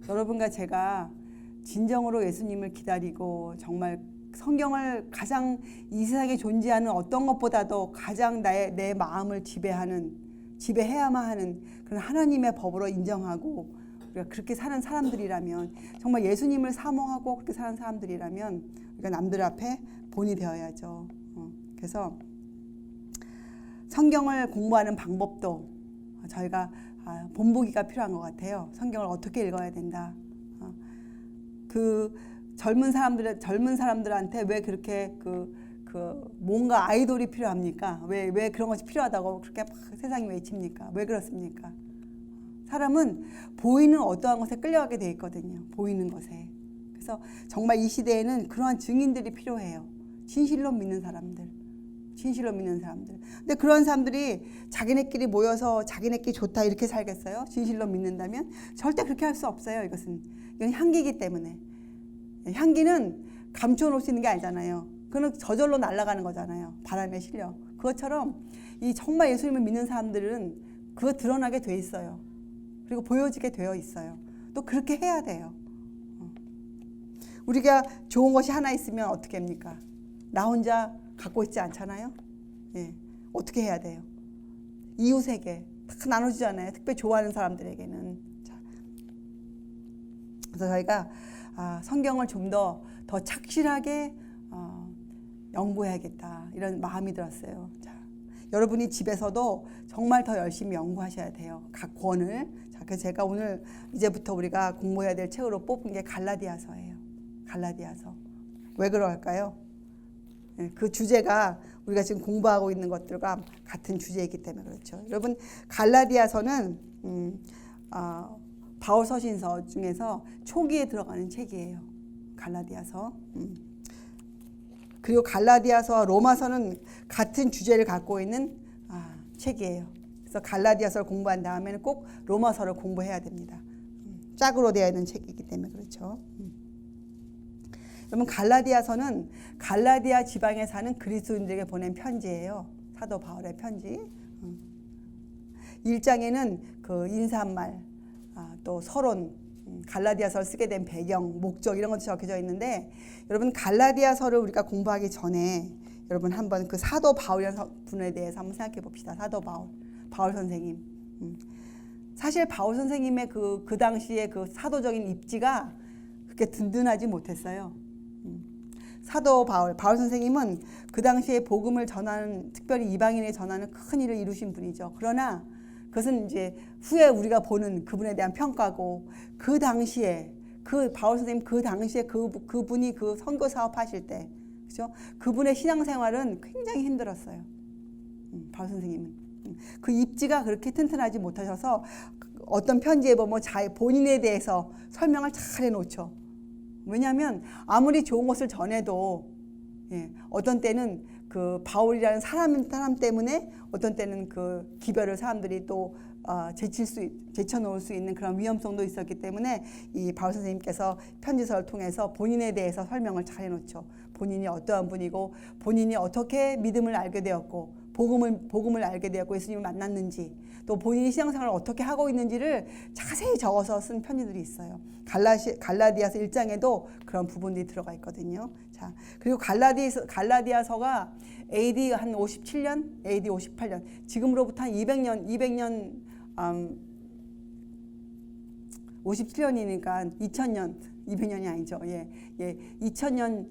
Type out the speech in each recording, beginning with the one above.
여러분과 제가 진정으로 예수님을 기다리고 정말 성경을 가장 이 세상에 존재하는 어떤 것보다도 가장 내 마음을 지배해야만 하는 그런 하나님의 법으로 인정하고 우리가 그렇게 사는 사람들이라면, 정말 예수님을 사모하고 그렇게 사는 사람들이라면 우리가 남들 앞에 본이 되어야죠. 그래서 성경을 공부하는 방법도 저희가 본보기가 필요한 것 같아요. 성경을 어떻게 읽어야 된다. 그 젊은 사람들한테 왜 그렇게 뭔가 아이돌이 필요합니까? 왜 그런 것이 필요하다고 그렇게 막 세상이 외칩니까? 왜 그렇습니까? 사람은 보이는 어떠한 것에 끌려가게 돼 있거든요. 보이는 것에. 그래서 정말 이 시대에는 그러한 증인들이 필요해요. 진실로 믿는 사람들. 근데 그런 사람들이 자기네끼리 모여서 자기네끼리 좋다 이렇게 살겠어요? 진실로 믿는다면? 절대 그렇게 할 수 없어요. 이건 향기이기 때문에. 향기는 감춰놓을 수 있는 게 아니잖아요. 그건 저절로 날아가는 거잖아요. 바람에 실려. 그것처럼 이 정말 예수님을 믿는 사람들은 그거 드러나게 돼 있어요. 그리고 보여지게 되어 있어요. 또 그렇게 해야 돼요. 우리가 좋은 것이 하나 있으면 어떻게 합니까? 나 혼자 갖고 있지 않잖아요. 예. 어떻게 해야 돼요? 이웃에게 다 나눠주잖아요. 특별히 좋아하는 사람들에게는. 자. 그래서 저희가 성경을 좀 더 착실하게 연구해야겠다 이런 마음이 들었어요. 자, 여러분이 집에서도 정말 더 열심히 연구하셔야 돼요. 각 권을. 자, 그래서 제가 오늘 이제부터 우리가 공부해야 될 책으로 뽑은 게 갈라디아서예요. 갈라디아서. 왜 그럴까요? 그 주제가 우리가 지금 공부하고 있는 것들과 같은 주제이기 때문에 그렇죠. 여러분, 갈라디아서는 바울 서신서 중에서 초기에 들어가는 책이에요. 갈라디아서. 그리고 갈라디아서와 로마서는 같은 주제를 갖고 있는 책이에요. 그래서 갈라디아서를 공부한 다음에는 꼭 로마서를 공부해야 됩니다. 짝으로 되어 있는 책이기 때문에 그렇죠. 여러분, 갈라디아서는 갈라디아 지방에 사는 그리스도인들에게 보낸 편지예요. 사도 바울의 편지. 1장에는 그 인사말, 또 서론, 갈라디아서를 쓰게 된 배경, 목적 이런 것도 적혀져 있는데, 여러분 갈라디아서를 우리가 공부하기 전에 여러분 한번 그 사도 바울이라는 분에 대해서 한번 생각해 봅시다. 사도 바울 선생님. 사실 바울 선생님의 그 당시에 그 사도적인 입지가 그렇게 든든하지 못했어요. 사도 바울 선생님은 그 당시에 복음을 전하는, 특별히 이방인에 전하는 큰 일을 이루신 분이죠. 그러나 그것은 이제 후에 우리가 보는 그분에 대한 평가고, 그 당시에 그 바울 선생님 그 당시에 그분이 그 선교 사업하실 때, 그죠? 그분의 신앙생활은 굉장히 힘들었어요. 바울 선생님은 그 입지가 그렇게 튼튼하지 못하셔서 어떤 편지에 보면 본인에 대해서 설명을 잘 해놓죠. 왜냐하면 아무리 좋은 것을 전해도 어떤 때는 그 바울이라는 사람 때문에 어떤 때는 그 기별을 사람들이 또 제쳐놓을 수 있는 그런 위험성도 있었기 때문에 이 바울 선생님께서 편지서를 통해서 본인에 대해서 설명을 잘 해놓죠. 본인이 어떠한 분이고, 본인이 어떻게 믿음을 알게 되었고, 복음을 알게 되었고, 예수님을 만났는지, 또 본인이 신앙생활을 어떻게 하고 있는지를 자세히 적어서 쓴 편지들이 있어요. 갈라디아서 1장에도 그런 부분들이 들어가 있거든요. 자, 그리고 갈라디아서가 AD 한 57년, AD 58년, 지금으로부터 한 200년 57년이니까 2000년, 200년이 아니죠. 2000년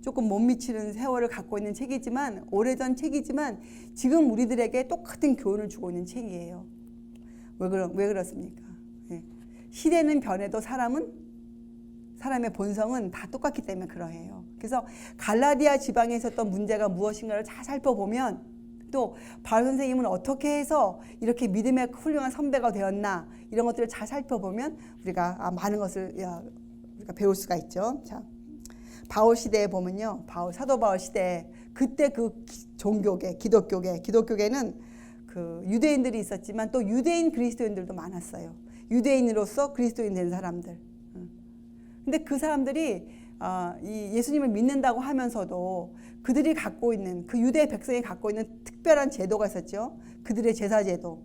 조금 못 미치는 세월을 갖고 있는 책이지만, 오래전 책이지만 지금 우리들에게 똑같은 교훈을 주고 있는 책이에요. 왜 그렇습니까? 시대는 변해도 사람의 본성은 다 똑같기 때문에 그러해요. 그래서 갈라디아 지방에 있었던 문제가 무엇인가를 잘 살펴보면, 또 바울 선생님은 어떻게 해서 이렇게 믿음의 훌륭한 선배가 되었나, 이런 것들을 잘 살펴보면 우리가 많은 것을 우리가 배울 수가 있죠. 자, 바울 시대에 보면요, 사도 바울 시대, 그때 그 기독교계는 그 유대인들이 있었지만 또 유대인 그리스도인들도 많았어요. 유대인으로서 그리스도인 된 사람들. 근데 그 사람들이 이 예수님을 믿는다고 하면서도 그들이 갖고 있는, 그 유대 백성이 갖고 있는 특별한 제도가 있었죠. 그들의 제사 제도를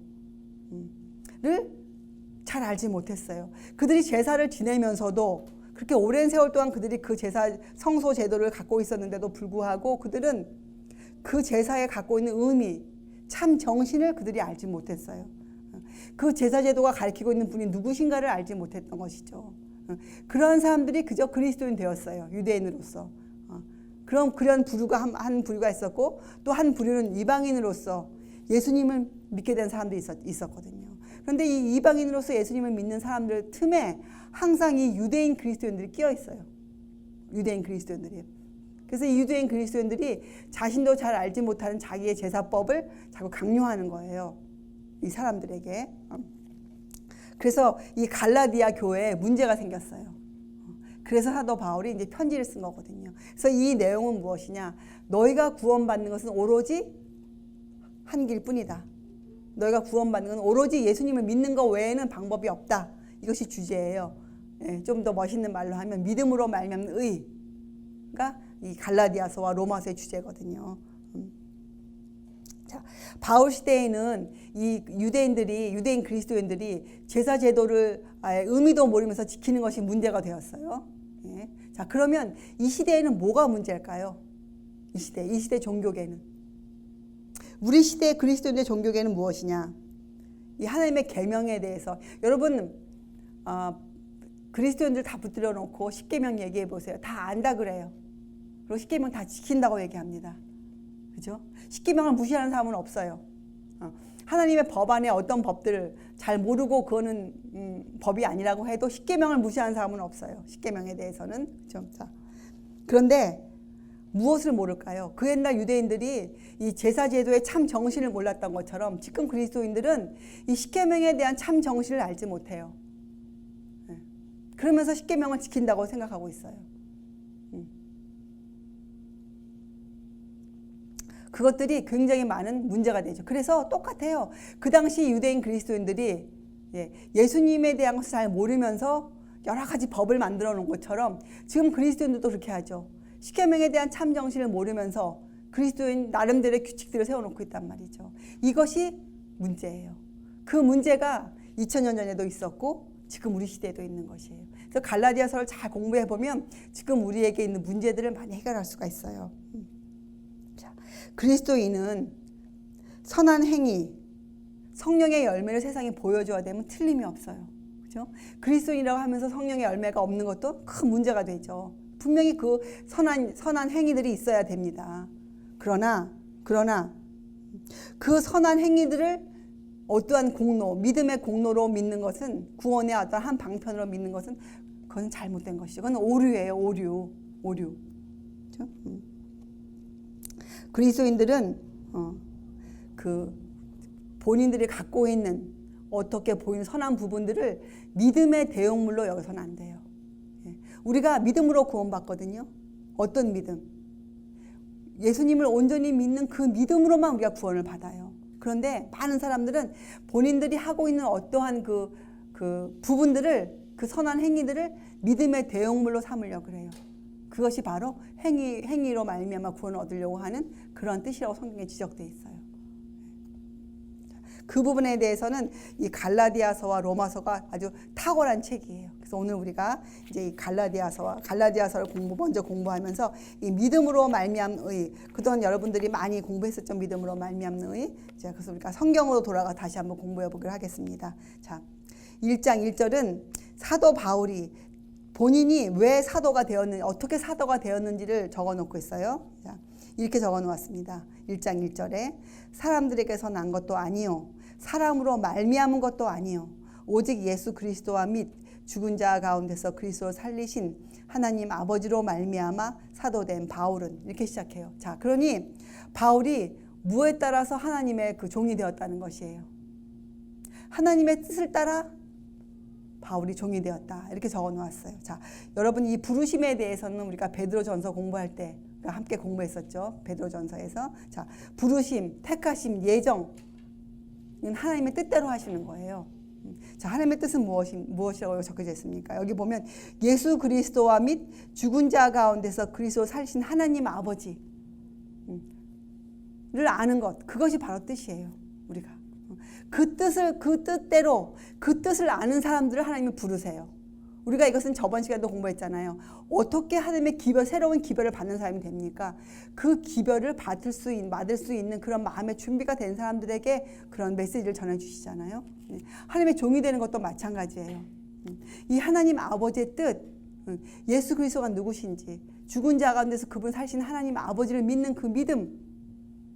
잘 알지 못했어요. 그들이 제사를 지내면서도 그렇게 오랜 세월 동안 그들이 그 제사 성소 제도를 갖고 있었는데도 불구하고 그들은 그 제사에 갖고 있는 의미, 참 정신을 그들이 알지 못했어요. 그 제사 제도가 가리키고 있는 분이 누구신가를 알지 못했던 것이죠. 그런 사람들이 그저 그리스도인 되었어요. 유대인으로서. 그럼 그런 부류가 한 부류가 있었고 또 한 부류는 이방인으로서 예수님을 믿게 된 사람들이 있었거든요. 그런데 이 이방인으로서 예수님을 믿는 사람들 틈에 항상 이 유대인 그리스도인들이 끼어 있어요. 유대인 그리스도인들이. 그래서 이 유대인 그리스도인들이 자신도 잘 알지 못하는 자기의 제사법을 자꾸 강요하는 거예요. 이 사람들에게. 그래서 이 갈라디아 교회에 문제가 생겼어요. 그래서 사도 바울이 이제 편지를 쓴 거거든요. 그래서 이 내용은 무엇이냐? 너희가 구원받는 것은 오로지 한 길뿐이다. 너희가 구원받는 건 오로지 예수님을 믿는 것 외에는 방법이 없다. 이것이 주제예요. 좀 더 멋있는 말로 하면 믿음으로 말미암는 의가 이 갈라디아서와 로마서의 주제거든요. 자, 바울 시대에는 이 유대인 그리스도인들이 제사 제도를 아예 의미도 모르면서 지키는 것이 문제가 되었어요. 예. 자, 그러면 이 시대에는 뭐가 문제일까요? 이 시대 종교계는. 우리 시대의 그리스도인의 종교계는 무엇이냐? 이 하나님의 계명에 대해서 여러분 그리스도인들 다 붙들어 놓고 십계명 얘기해 보세요. 다 안다 그래요. 그리고 십계명 다 지킨다고 얘기합니다. 그죠? 십계명을 무시하는 사람은 없어요. 하나님의 법 안에 어떤 법들을 잘 모르고 그거는 법이 아니라고 해도 십계명을 무시하는 사람은 없어요. 십계명에 대해서는. 그죠? 자, 그런데 무엇을 모를까요? 그 옛날 유대인들이 이 제사 제도의 참 정신을 몰랐던 것처럼 지금 그리스도인들은 이 십계명에 대한 참 정신을 알지 못해요. 그러면서 십계명을 지킨다고 생각하고 있어요. 그것들이 굉장히 많은 문제가 되죠. 그래서 똑같아요. 그 당시 유대인 그리스도인들이 예수님에 대한 것을 잘 모르면서 여러 가지 법을 만들어 놓은 것처럼 지금 그리스도인들도 그렇게 하죠. 십계명에 대한 참 정신을 모르면서 그리스도인 나름대로의 규칙들을 세워놓고 있단 말이죠. 이것이 문제예요. 그 문제가 2000년 전에도 있었고 지금 우리 시대에도 있는 것이에요. 그래서 갈라디아서를 잘 공부해 보면 지금 우리에게 있는 문제들을 많이 해결할 수가 있어요. 자, 그리스도인은 선한 행위, 성령의 열매를 세상에 보여줘야 되면 틀림이 없어요. 그렇죠? 그리스도인이라고 하면서 성령의 열매가 없는 것도 큰 문제가 되죠. 분명히 그 선한 행위들이 있어야 됩니다. 그러나 그 선한 행위들을 어떠한 공로, 믿음의 공로로 믿는 것은 구원의 어떤 한 방편으로 믿는 것은 그건 잘못된 것이죠. 그건 오류예요. 오류. 그렇죠? 그리스도인들은 그 본인들이 갖고 있는 어떻게 보이는 선한 부분들을 믿음의 대용물로 여기서는 안 돼요. 우리가 믿음으로 구원받거든요. 어떤 믿음? 예수님을 온전히 믿는 그 믿음으로만 우리가 구원을 받아요. 그런데 많은 사람들은 본인들이 하고 있는 어떠한 그 부분들을, 그 선한 행위들을 믿음의 대용물로 삼으려고 그래요. 그것이 바로 행위로 말미암아 구원을 얻으려고 하는 그런 뜻이라고 성경에 지적되어 있어요. 그 부분에 대해서는 이 갈라디아서와 로마서가 아주 탁월한 책이에요. 그래서 오늘 우리가 이제 이 갈라디아서를 먼저 공부하면서 이 믿음으로 말미암는 의, 그동안 여러분들이 많이 공부했었죠. 믿음으로 말미암는 의. 자, 그래서 우리가 성경으로 돌아가 다시 한번 공부해 보기로 하겠습니다. 자, 1장 1절은 사도 바울이 본인이 왜 사도가 되었는지, 어떻게 사도가 되었는지를 적어 놓고 있어요. 자, 이렇게 적어 놓았습니다. 1장 1절에 사람들에게서 난 것도 아니요 사람으로 말미암은 것도 아니요 오직 예수 그리스도와 및 죽은 자 가운데서 그리스도를 살리신 하나님 아버지로 말미암아 사도된 바울은, 이렇게 시작해요. 자, 그러니 바울이 무엇에 따라서 하나님의 그 종이 되었다는 것이에요. 하나님의 뜻을 따라 바울이 종이 되었다. 이렇게 적어 놓았어요. 자, 여러분 이 부르심에 대해서는 우리가 베드로전서 공부할 때 함께 공부했었죠. 베드로전서에서. 자, 부르심, 택하심, 예정은 하나님의 뜻대로 하시는 거예요. 자, 하나님의 뜻은 무엇이라고 적혀져 있습니까? 여기 보면 예수 그리스도와 및 죽은 자 가운데서 그리스도 살리신 하나님 아버지를 아는 것, 그것이 바로 뜻이에요. 우리가 그 뜻대로 그 뜻을 아는 사람들을 하나님이 부르세요. 우리가 이것은 저번 시간에도 공부했잖아요. 어떻게 하나님의 기별, 새로운 기별을 받는 사람이 됩니까? 그 기별을 받을 수 있는 그런 마음의 준비가 된 사람들에게 그런 메시지를 전해주시잖아요. 하나님의 종이 되는 것도 마찬가지예요. 이 하나님 아버지의 뜻, 예수 그리스도가 누구신지, 죽은 자 가운데서 그분 살신 하나님 아버지를 믿는 그 믿음이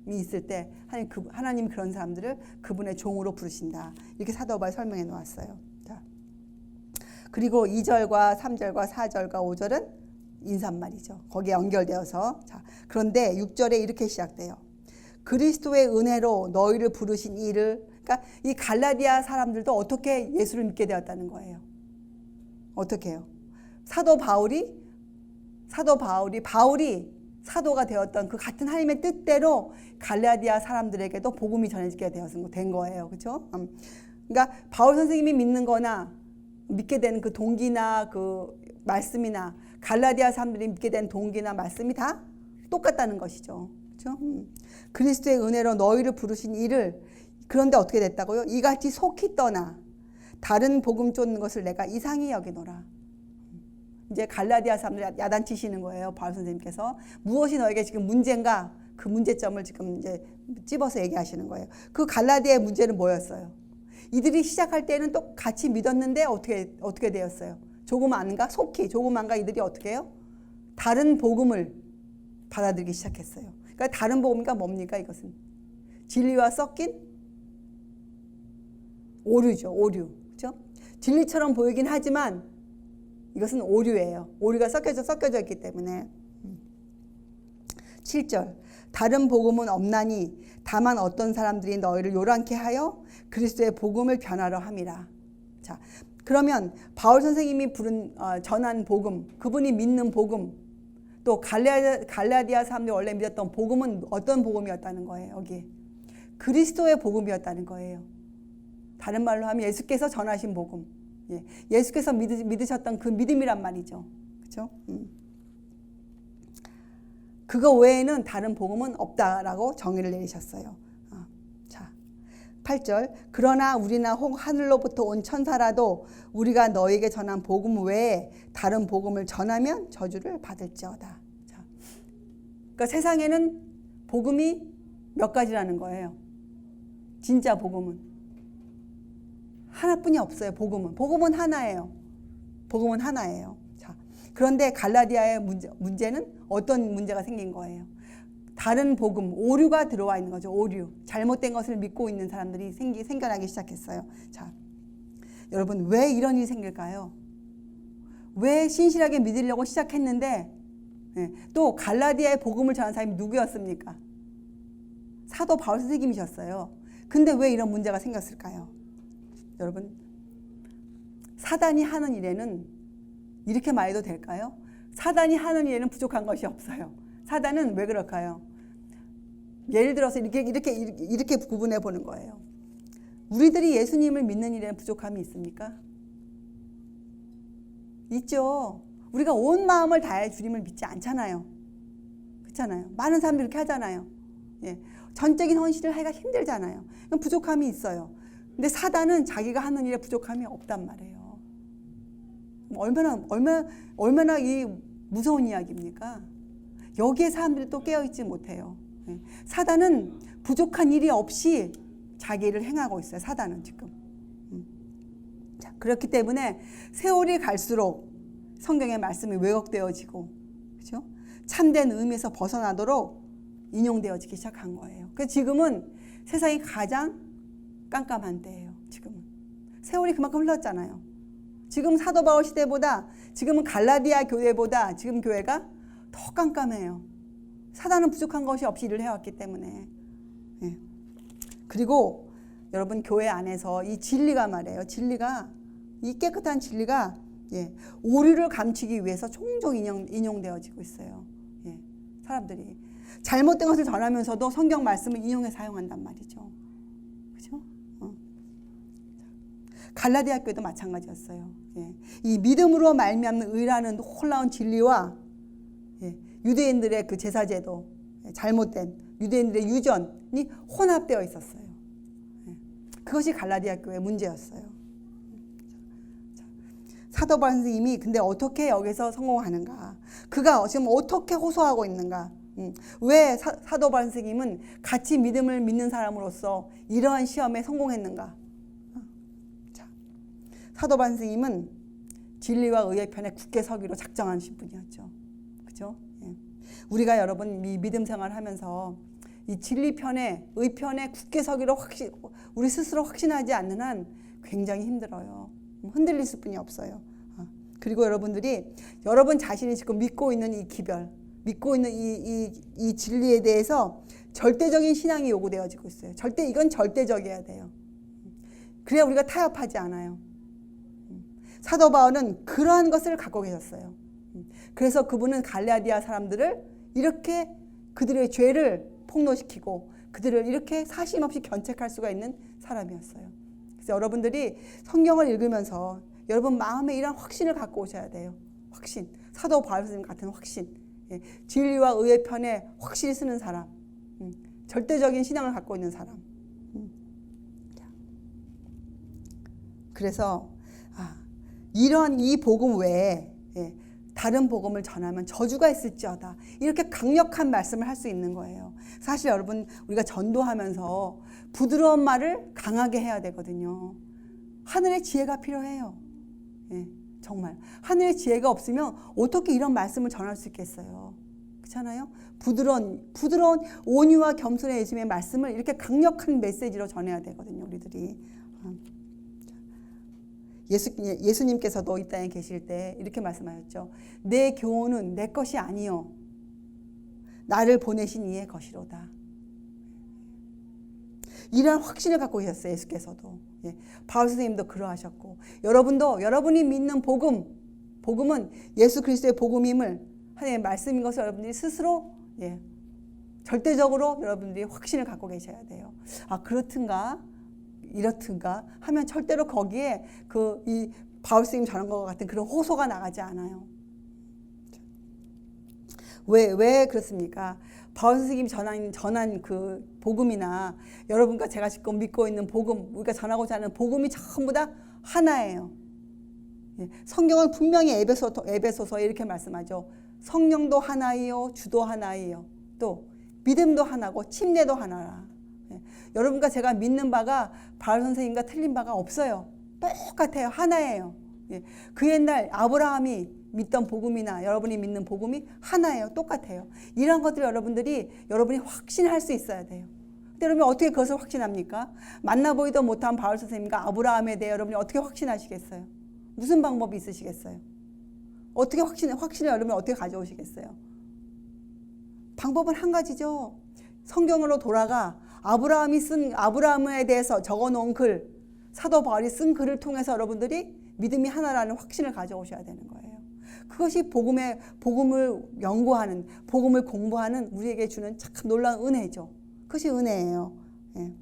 있을 때 하나님 그런 사람들을 그분의 종으로 부르신다. 이렇게 사도 바울이 설명해 놓았어요. 자, 그리고 2절과 3절과 4절과 5절은 인사말이죠. 거기에 연결되어서. 자, 그런데 6절에 이렇게 시작돼요. 그리스도의 은혜로 너희를 부르신 이를, 그러니까 이 갈라디아 사람들도 어떻게 예수를 믿게 되었다는 거예요. 어떻게 해요? 바울이 사도가 되었던 그 같은 하나님의 뜻대로 갈라디아 사람들에게도 복음이 전해지게 된 거예요. 그렇죠? 그러니까 바울 선생님이 믿는 거나 믿게 되는 그 동기나 그 말씀이나 갈라디아 사람들이 믿게 된 동기나 말씀이 다 똑같다는 것이죠. 그렇죠? 그리스도의 은혜로 너희를 부르신 이를, 그런데 어떻게 됐다고요? 이같이 속히 떠나 다른 복음 쫓는 것을 내가 이상히 여기노라. 이제 갈라디아 사람들 야단치시는 거예요. 바울 선생님께서. 무엇이 너에게 지금 문제인가? 그 문제점을 지금 이제 찝어서 얘기하시는 거예요. 그 갈라디아의 문제는 뭐였어요? 이들이 시작할 때는 또 같이 믿었는데 어떻게 되었어요? 조그만가? 속히 조그만가 이들이 어떻게 해요? 다른 복음을 받아들이기 시작했어요. 그러니까 다른 복음이니까 뭡니까 이것은? 진리와 섞인 오류죠. 오류. 그렇죠? 진리처럼 보이긴 하지만 이것은 오류예요. 오류가 섞여져 있기 때문에. 7절. 다른 복음은 없나니 다만 어떤 사람들이 너희를 요란케 하여 그리스도의 복음을 변하려 함이라. 자, 그러면 바울 선생님이 전한 복음, 그분이 믿는 복음, 또 갈라디아 사람들이 원래 믿었던 복음은 어떤 복음이었다는 거예요. 여기 그리스도의 복음이었다는 거예요. 다른 말로 하면 예수께서 전하신 복음, 예수께서 믿으셨던 그 믿음이란 말이죠. 그렇죠? 그거 외에는 다른 복음은 없다라고 정의를 내리셨어요. 자, 8절. 그러나 우리나 혹 하늘로부터 온 천사라도 우리가 너에게 전한 복음 외에 다른 복음을 전하면 저주를 받을지어다. 자, 그러니까 세상에는 복음이 몇 가지라는 거예요. 진짜 복음은 하나뿐이 없어요. 복음은 하나예요. 복음은 하나예요. 자, 그런데 갈라디아의 문제는 어떤 문제가 생긴 거예요? 다른 복음, 오류가 들어와 있는 거죠. 오류. 잘못된 것을 믿고 있는 사람들이 생겨나기 시작했어요. 자, 여러분 왜 이런 일이 생길까요? 왜 신실하게 믿으려고 시작했는데 또 갈라디아의 복음을 전한 사람이 누구였습니까? 사도 바울 선생님이셨어요. 근데 왜 이런 문제가 생겼을까요? 여러분, 사단이 하는 일에는 이렇게 말해도 될까요? 사단이 하는 일에는 부족한 것이 없어요. 사단은 왜 그럴까요? 예를 들어서 이렇게 구분해 보는 거예요. 우리들이 예수님을 믿는 일에는 부족함이 있습니까? 있죠. 우리가 온 마음을 다해 주님을 믿지 않잖아요. 그렇잖아요. 많은 사람들이 그렇게 하잖아요. 전적인 헌신을 하기가 힘들잖아요. 부족함이 있어요. 근데 사단은 자기가 하는 일에 부족함이 없단 말이에요. 얼마나 이 무서운 이야기입니까? 여기에 사람들이 또 깨어있지 못해요. 사단은 부족한 일이 없이 자기 일을 행하고 있어요. 사단은 지금. 자, 그렇기 때문에 세월이 갈수록 성경의 말씀이 왜곡되어지고, 그렇죠? 참된 의미에서 벗어나도록 인용되어지기 시작한 거예요. 그래서 지금은 세상이 가장 깜깜한 때예요. 지금은 세월이 그만큼 흘렀잖아요. 지금 사도 바울 시대보다, 지금은 갈라디아 교회보다 지금 교회가 더 깜깜해요. 사단은 부족한 것이 없이 일을 해왔기 때문에. 그리고 여러분 교회 안에서 이 진리가 말이에요. 이 깨끗한 진리가 오류를 감추기 위해서 종종 인용되어지고 있어요. 사람들이 잘못된 것을 전하면서도 성경 말씀을 인용해 사용한단 말이죠. 그렇죠? 갈라디아 교회도 마찬가지였어요. 이 믿음으로 말미암는 의라는 놀라운 진리와 유대인들의 그 제사제도, 잘못된 유대인들의 유전이 혼합되어 있었어요. 그것이 갈라디아 교회의 문제였어요. 사도 바울 선생님이 근데 어떻게 여기서 성공하는가? 그가 지금 어떻게 호소하고 있는가? 왜 사도 바울 선생님은 같이 믿음을 믿는 사람으로서 이러한 시험에 성공했는가? 자, 사도 바울 선생님은 진리와 의의 편에 굳게 서기로 작정하신 분이었죠. 그죠? 예. 우리가 여러분 이 믿음 생활하면서 이 진리 편에 의 편에 굳게 서기로 우리 스스로 확신하지 않는 한 굉장히 힘들어요. 흔들릴 수뿐이 없어요. 그리고 여러분들이 여러분 자신이 지금 믿고 있는 이 기별, 믿고 있는 이 진리에 대해서 절대적인 신앙이 요구되어지고 있어요. 이건 절대적이어야 돼요. 그래야 우리가 타협하지 않아요. 사도 바울은 그러한 것을 갖고 계셨어요. 그래서 그분은 갈라디아 사람들을 이렇게 그들의 죄를 폭로시키고 그들을 이렇게 사심 없이 견책할 수가 있는 사람이었어요. 그래서 여러분들이 성경을 읽으면서 여러분 마음에 이런 확신을 갖고 오셔야 돼요. 확신. 사도 바울 선생님 같은 확신. 예. 진리와 의의 편에 확실히 쓰는 사람. 절대적인 신앙을 갖고 있는 사람. 그래서 이런 이 복음 외에 다른 복음을 전하면 저주가 있을지어다. 이렇게 강력한 말씀을 할 수 있는 거예요. 사실 여러분 우리가 전도하면서 부드러운 말을 강하게 해야 되거든요. 하늘의 지혜가 필요해요. 예, 정말 하늘의 지혜가 없으면 어떻게 이런 말씀을 전할 수 있겠어요. 그렇잖아요. 부드러운 온유와 겸손의 예수님의 말씀을 이렇게 강력한 메시지로 전해야 되거든요. 우리들이. 예수님께서도 이 땅에 계실 때 이렇게 말씀하셨죠. 내 교훈은 내 것이 아니요 나를 보내신 이의 것이로다. 이러한 확신을 갖고 계셨어요. 예수께서도. 예. 바울 선생님도 그러하셨고 여러분도 여러분이 믿는 복음은 예수 그리스도의 복음임을 하나님의 말씀인 것을 여러분들이 스스로 절대적으로 여러분들이 확신을 갖고 계셔야 돼요. 그렇든가 이렇든가 하면 절대로 거기에 이 바울 선생님 전한 것 같은 그런 호소가 나가지 않아요. 왜 그렇습니까? 바울 선생님이 전한 그 복음이나 여러분과 제가 지금 믿고 있는 복음, 우리가 전하고자 하는 복음이 전부 다 하나예요. 성경은 분명히 에베소서에 이렇게 말씀하죠. 성령도 하나이요, 주도 하나이요, 또 믿음도 하나고 침례도 하나라. 여러분과 제가 믿는 바가 바울 선생님과 틀린 바가 없어요. 똑같아요. 하나예요. 그 옛날 아브라함이 믿던 복음이나 여러분이 믿는 복음이 하나예요. 똑같아요. 이런 것들을 여러분이 확신할 수 있어야 돼요. 근데 여러분이 어떻게 그것을 확신합니까? 만나보지도 못한 바울 선생님과 아브라함에 대해 여러분이 어떻게 확신하시겠어요? 무슨 방법이 있으시겠어요? 어떻게 확신을 여러분이 어떻게 가져오시겠어요? 방법은 한 가지죠. 성경으로 돌아가 아브라함에 대해서 적어놓은 글, 사도 바울이 쓴 글을 통해서 여러분들이 믿음이 하나라는 확신을 가져오셔야 되는 거예요. 그것이 복음을 연구하는, 복음을 공부하는 우리에게 주는 참 놀라운 은혜죠. 그것이 은혜예요. 예.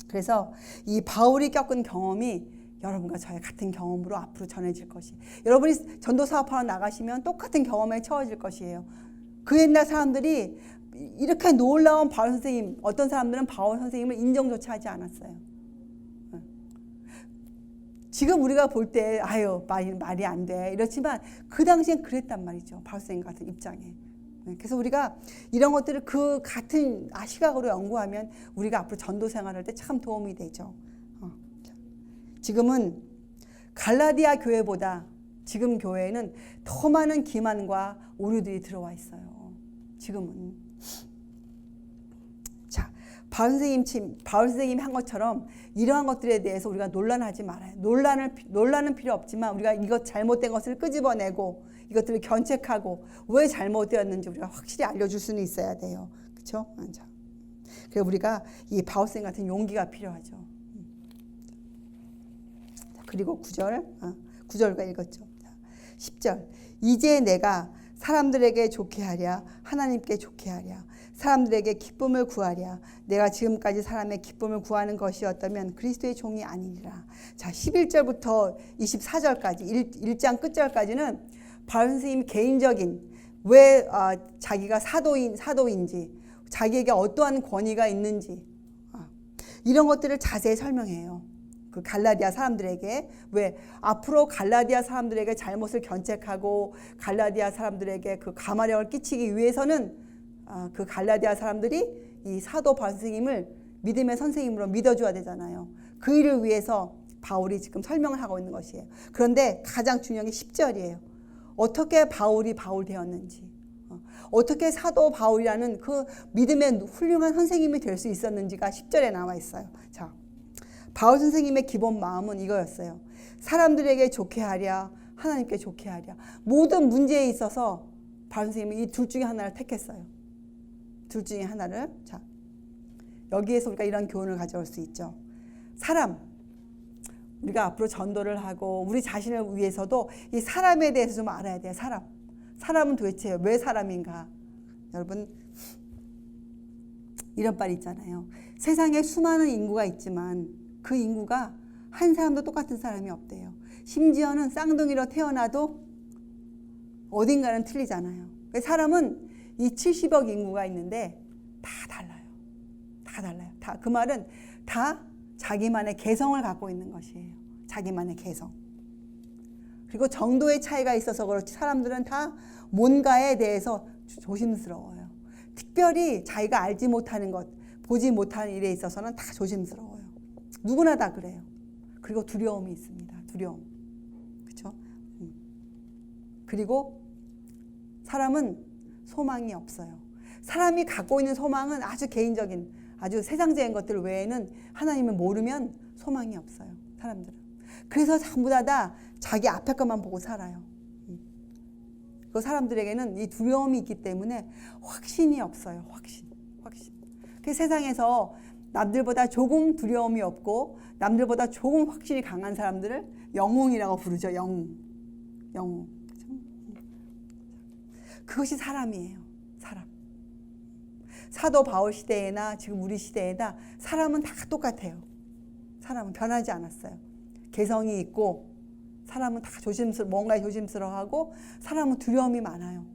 그래서 이 바울이 겪은 경험이 여러분과 저의 같은 경험으로 앞으로 전해질 것이. 여러분이 전도 사업하러 나가시면 똑같은 경험에 처해질 것이에요. 그 옛날 사람들이 이렇게 놀라운 바울 선생님, 어떤 사람들은 바울 선생님을 인정조차 하지 않았어요. 지금 우리가 볼 때 말이 안 돼 이렇지만 그 당시엔 그랬단 말이죠. 바울 선생님 같은 입장에. 그래서 우리가 이런 것들을 그 같은 시각으로 연구하면 우리가 앞으로 전도 생활할 때 참 도움이 되죠. 지금은 갈라디아 교회보다 지금 교회에는 더 많은 기만과 오류들이 들어와 있어요. 지금은. 자, 바울 선생님이 한 것처럼 이러한 것들에 대해서 우리가 논란하지 말아요. 논란은 필요 없지만 우리가 이것 잘못된 것을 끄집어내고 이것들을 견책하고 왜 잘못되었는지 우리가 확실히 알려줄 수는 있어야 돼요. 그렇죠? 그래서 우리가 이 바울 선생님 같은 용기가 필요하죠. 그리고 9절과 읽었죠. 10절. 이제 내가 사람들에게 좋게 하랴 하나님께 좋게 하랴 사람들에게 기쁨을 구하랴 내가 지금까지 사람의 기쁨을 구하는 것이었다면 그리스도의 종이 아니니라. 자, 11절부터 24절까지 1장 끝절까지는 바울 선생님이 개인적인 왜 자기가 사도인지 자기에게 어떠한 권위가 있는지 이런 것들을 자세히 설명해요. 그 갈라디아 사람들에게. 왜? 앞으로 갈라디아 사람들에게 잘못을 견책하고 갈라디아 사람들에게 그 감화력을 끼치기 위해서는 그 갈라디아 사람들이 이 사도 바울 선생님을 믿음의 선생님으로 믿어줘야 되잖아요. 그 일을 위해서 바울이 지금 설명을 하고 있는 것이에요. 그런데 가장 중요한 게 10절이에요. 어떻게 바울이 바울 되었는지, 어떻게 사도 바울이라는 그 믿음의 훌륭한 선생님이 될 수 있었는지가 10절에 나와 있어요. 자, 바울 선생님의 기본 마음은 이거였어요. 사람들에게 좋게 하랴, 하나님께 좋게 하랴. 모든 문제에 있어서 바울 선생님은 이 둘 중에 하나를 택했어요. 둘 중에 하나를. 자, 여기에서 우리가 이런 교훈을 가져올 수 있죠. 우리가 앞으로 전도를 하고 우리 자신을 위해서도 이 사람에 대해서 좀 알아야 돼요. 사람은 도대체 왜 사람인가? 여러분, 이런 말이 있잖아요. 세상에 수많은 인구가 있지만 그 인구가 한 사람도 똑같은 사람이 없대요. 심지어는 쌍둥이로 태어나도 어딘가는 틀리잖아요. 사람은 이 70억 인구가 있는데 다 달라요. 그 말은 다 자기만의 개성을 갖고 있는 것이에요. 자기만의 개성. 그리고 정도의 차이가 있어서 그렇지 사람들은 다 뭔가에 대해서 조심스러워요. 특별히 자기가 알지 못하는 것, 보지 못하는 일에 있어서는 다 조심스러워요. 누구나 다 그래요. 그리고 두려움이 있습니다. 두려움. 그렇죠? 그리고 사람은 소망이 없어요. 사람이 갖고 있는 소망은 아주 개인적인, 아주 세상적인 것들 외에는 하나님을 모르면 소망이 없어요. 사람들은. 그래서 전부 다 자기 앞에 것만 보고 살아요. 그 사람들에게는 이 두려움이 있기 때문에 확신이 없어요. 확신. 그 세상에서 남들보다 조금 두려움이 없고 남들보다 조금 확신이 강한 사람들을 영웅이라고 부르죠. 영웅. 그것이 사람이에요. 사람. 사도 바울 시대에나 지금 우리 시대에나 사람은 다 똑같아요. 사람은 변하지 않았어요. 개성이 있고 사람은 다 뭔가에 조심스러워하고 사람은 두려움이 많아요.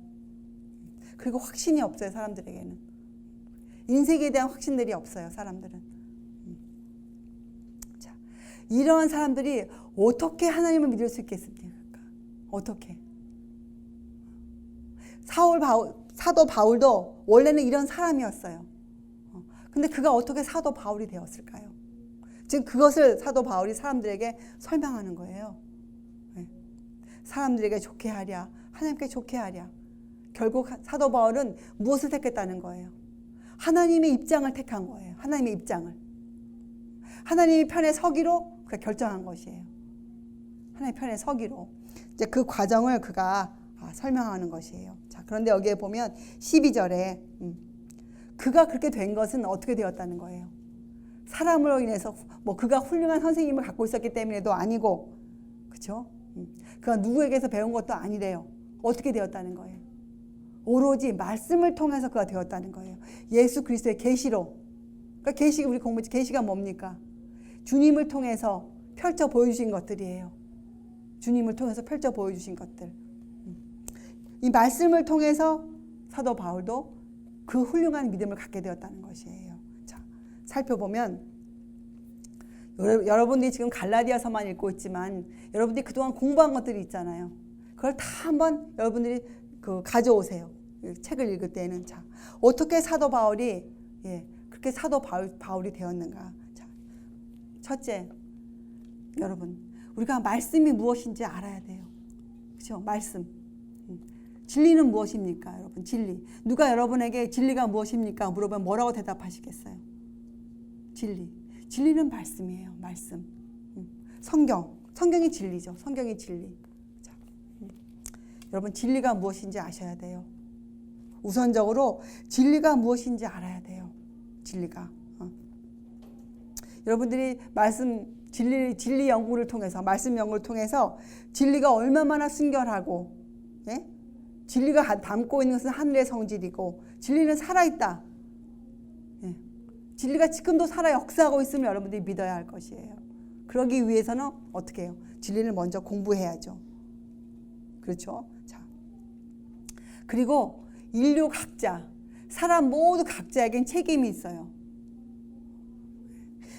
그리고 확신이 없어요. 사람들에게는. 인생에 대한 확신들이 없어요. 사람들은. 자, 이러한 사람들이 어떻게 하나님을 믿을 수 있겠습니까? 어떻게? 사도 바울도 원래는 이런 사람이었어요. 근데 그가 어떻게 사도 바울이 되었을까요? 지금 그것을 사도 바울이 사람들에게 설명하는 거예요. 사람들에게 좋게 하랴, 하나님께 좋게 하랴. 결국 사도 바울은 무엇을 택했다는 거예요? 하나님의 입장을 택한 거예요. 하나님의 입장을. 하나님의 편에 서기로 그가 결정한 것이에요. 하나님의 편에 서기로. 이제 그 과정을 그가 설명하는 것이에요. 자, 그런데 여기에 보면 12절에 그가 그렇게 된 것은 어떻게 되었다는 거예요? 사람으로 인해서 그가 훌륭한 선생님을 갖고 있었기 때문에도 아니고, 그렇죠? 그가 누구에게서 배운 것도 아니래요. 어떻게 되었다는 거예요? 오로지 말씀을 통해서 그가 되었다는 거예요. 예수 그리스도의 계시로. 그러니까 계시가 우리 공부했지. 계시가 뭡니까? 주님을 통해서 펼쳐 보여주신 것들이에요. 주님을 통해서 펼쳐 보여주신 것들. 이 말씀을 통해서 사도 바울도 그 훌륭한 믿음을 갖게 되었다는 것이에요. 자, 살펴보면 여러분들이 지금 갈라디아서만 읽고 있지만 여러분들이 그동안 공부한 것들이 있잖아요. 그걸 다 한번 여러분들이 가져오세요. 책을 읽을 때는. 자, 어떻게 사도 바울이 그렇게 사도 바울이 되었는가? 자, 첫째, 여러분, 우리가 말씀이 무엇인지 알아야 돼요. 그렇죠? 말씀. 진리는 무엇입니까? 여러분, 진리. 누가 여러분에게 진리가 무엇입니까? 물어보면 뭐라고 대답하시겠어요? 진리. 진리는 말씀이에요. 말씀. 성경이 진리죠. 성경이 진리. 자, 여러분, 진리가 무엇인지 아셔야 돼요. 우선적으로 진리가 무엇인지 알아야 돼요. 진리가. 여러분들이 진리 연구를 통해서, 말씀 연구를 통해서 진리가 얼마나 순결하고, 진리가 담고 있는 것은 하늘의 성질이고 진리는 살아있다. 진리가 지금도 살아 역사하고 있음을 여러분들이 믿어야 할 것이에요. 그러기 위해서는 어떻게 해요? 진리를 먼저 공부해야죠. 그렇죠? 자, 그리고 인류 각자, 사람 모두 각자에겐 책임이 있어요.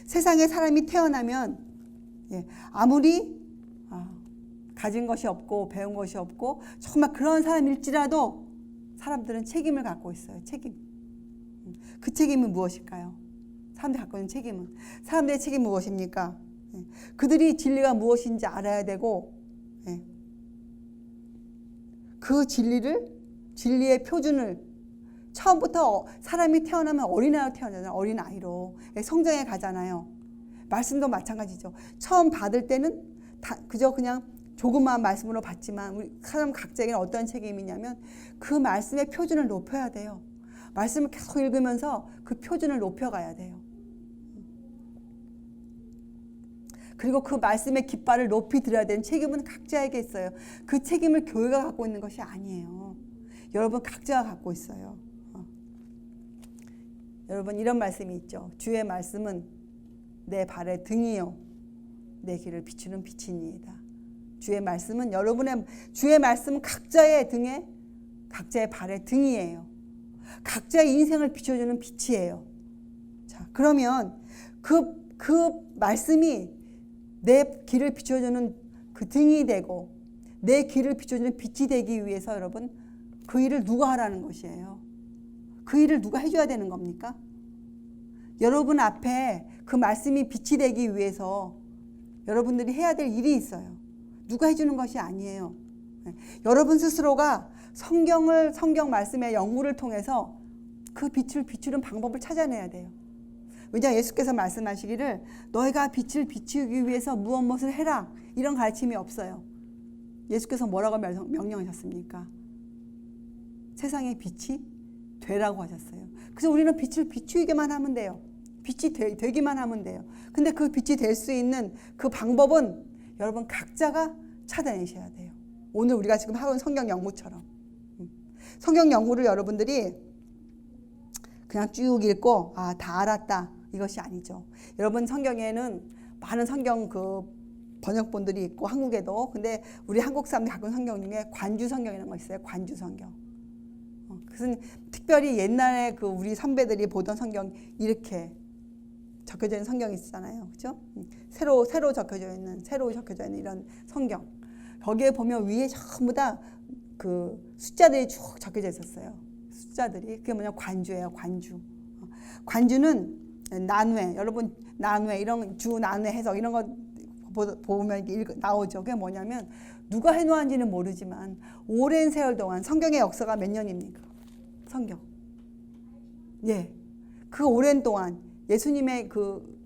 세상에 사람이 태어나면 아무리 가진 것이 없고 배운 것이 없고 정말 그런 사람일지라도 사람들은 책임을 갖고 있어요. 책임. 그 책임은 무엇일까요? 사람들이 갖고 있는 책임은, 사람들의 책임은 무엇입니까? 그들이 진리가 무엇인지 알아야 되고, 그 진리의 표준을 처음부터 사람이 태어나면 어린아이로 태어나잖아요. 어린아이로 성장해 가잖아요. 말씀도 마찬가지죠. 처음 받을 때는 그저 그냥 조그마한 말씀으로 받지만 우리 사람 각자에게는 어떤 책임이냐면 그 말씀의 표준을 높여야 돼요. 말씀을 계속 읽으면서 그 표준을 높여가야 돼요. 그리고 그 말씀의 깃발을 높이 들어야 되는 책임은 각자에게 있어요. 그 책임을 교회가 갖고 있는 것이 아니에요. 여러분 각자가 갖고 있어요. 여러분 이런 말씀이 있죠. 주의 말씀은 내 발의 등이요 내 길을 비추는 빛이니이다. 주의 말씀은 주의 말씀은 각자의 등에 각자의 발의 등이에요. 각자의 인생을 비춰주는 빛이에요. 자, 그러면 그 말씀이 내 길을 비춰주는 그 등이 되고 내 길을 비춰주는 빛이 되기 위해서 여러분 그 일을 누가 하라는 것이에요? 그 일을 누가 해줘야 되는 겁니까? 여러분 앞에 그 말씀이 빛이 되기 위해서 여러분들이 해야 될 일이 있어요. 누가 해주는 것이 아니에요. 여러분 스스로가 성경 말씀의 연구를 통해서 그 빛을 비추는 방법을 찾아내야 돼요. 왜냐하면 예수께서 말씀하시기를 너희가 빛을 비추기 위해서 무엇을 해라 이런 가르침이 없어요. 예수께서 뭐라고 명령하셨습니까? 세상의 빛이 되라고 하셨어요. 그래서 우리는 빛을 비추기만 하면 돼요. 빛이 되기만 하면 돼요. 근데 그 빛이 될 수 있는 그 방법은 여러분 각자가 찾아내셔야 돼요. 오늘 우리가 지금 하고 있는 성경 연구처럼. 성경 연구를 여러분들이 그냥 쭉 읽고 다 알았다 이것이 아니죠. 여러분 성경에는 많은 성경 그 번역본들이 있고 한국에도 근데 우리 한국 사람들이 갖고 있는 성경 중에 관주 성경이라는 거 있어요. 관주 성경. 그것은 특별히 옛날에 그 우리 선배들이 보던 성경 이렇게 적혀져 있는 성경이 있잖아요. 그렇죠? 새로 적혀져 있는 이런 성경. 거기에 보면 위에 전부 다 그 숫자들이 쭉 적혀져 있었어요. 숫자들이. 그게 뭐냐 관주예요. 관주. 관주는 난회. 여러분 난회 이런 주 난회 해석 이런 거 보면 나오죠. 그게 뭐냐면 누가 해놓았는지는 모르지만 오랜 세월 동안 성경의 역사가 몇 년입니까? 성경. 예. 그 오랜 동안 예수님의 그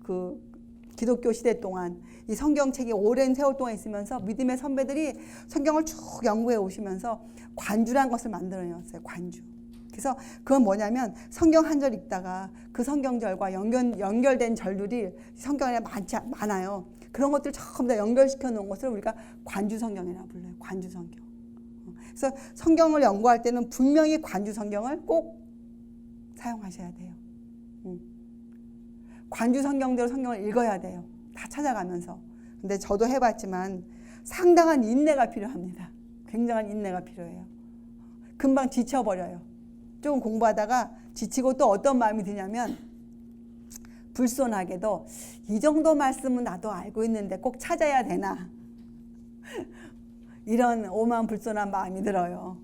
기독교 시대 동안 이 성경책이 오랜 세월 동안 있으면서 믿음의 선배들이 성경을 쭉 연구해 오시면서 관주라는 것을 만들어내었어요. 관주. 그래서 그건 뭐냐면 성경 한 절 읽다가 그 성경절과 연결된 절들이 성경에 많아요. 그런 것들을 전부 다 연결시켜 놓은 것을 우리가 관주 성경이라고 불러요. 관주 성경. 그래서 성경을 연구할 때는 분명히 관주 성경을 꼭 사용하셔야 돼요. 관주 성경대로 성경을 읽어야 돼요. 다 찾아가면서. 근데 저도 해봤지만 상당한 인내가 필요합니다. 굉장한 인내가 필요해요. 금방 지쳐버려요. 조금 공부하다가 지치고 또 어떤 마음이 드냐면 불손하게도 이 정도 말씀은 나도 알고 있는데 꼭 찾아야 되나 이런 오만 불손한 마음이 들어요.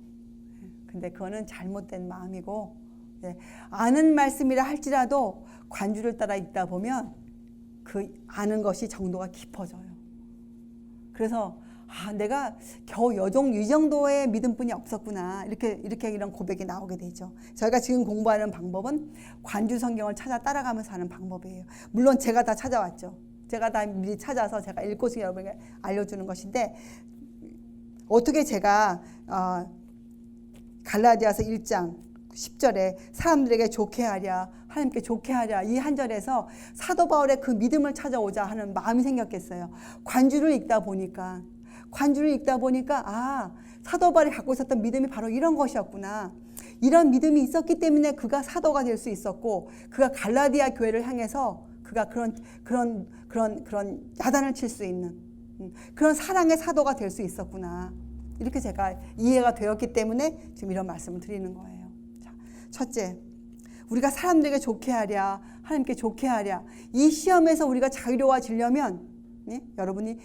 근데 그거는 잘못된 마음이고 아는 말씀이라 할지라도 관주를 따라 읽다 보면 그 아는 것이 정도가 깊어져요. 그래서 내가 겨우 이 정도의 믿음뿐이 없었구나 이런 고백이 나오게 되죠. 저희가 지금 공부하는 방법은 관주 성경을 찾아 따라가면서 하는 방법이에요. 물론 제가 다 찾아왔죠. 제가 다 미리 찾아서 제가 읽고 여러분에게 알려주는 것인데 어떻게 제가 갈라디아서 1장 10절에 사람들에게 좋게 하랴 하나님께 좋게 하랴 이 한 절에서 사도 바울의 그 믿음을 찾아오자 하는 마음이 생겼겠어요. 관주를 읽다 보니까 사도 바울이 갖고 있었던 믿음이 바로 이런 것이었구나. 이런 믿음이 있었기 때문에 그가 사도가 될 수 있었고 그가 갈라디아 교회를 향해서 그가 그런 야단을 칠 수 있는 그런 사랑의 사도가 될 수 있었구나. 이렇게 제가 이해가 되었기 때문에 지금 이런 말씀을 드리는 거예요. 자, 첫째, 우리가 사람들에게 좋게 하랴, 하나님께 좋게 하랴. 이 시험에서 우리가 자유로워지려면, 예? 여러분이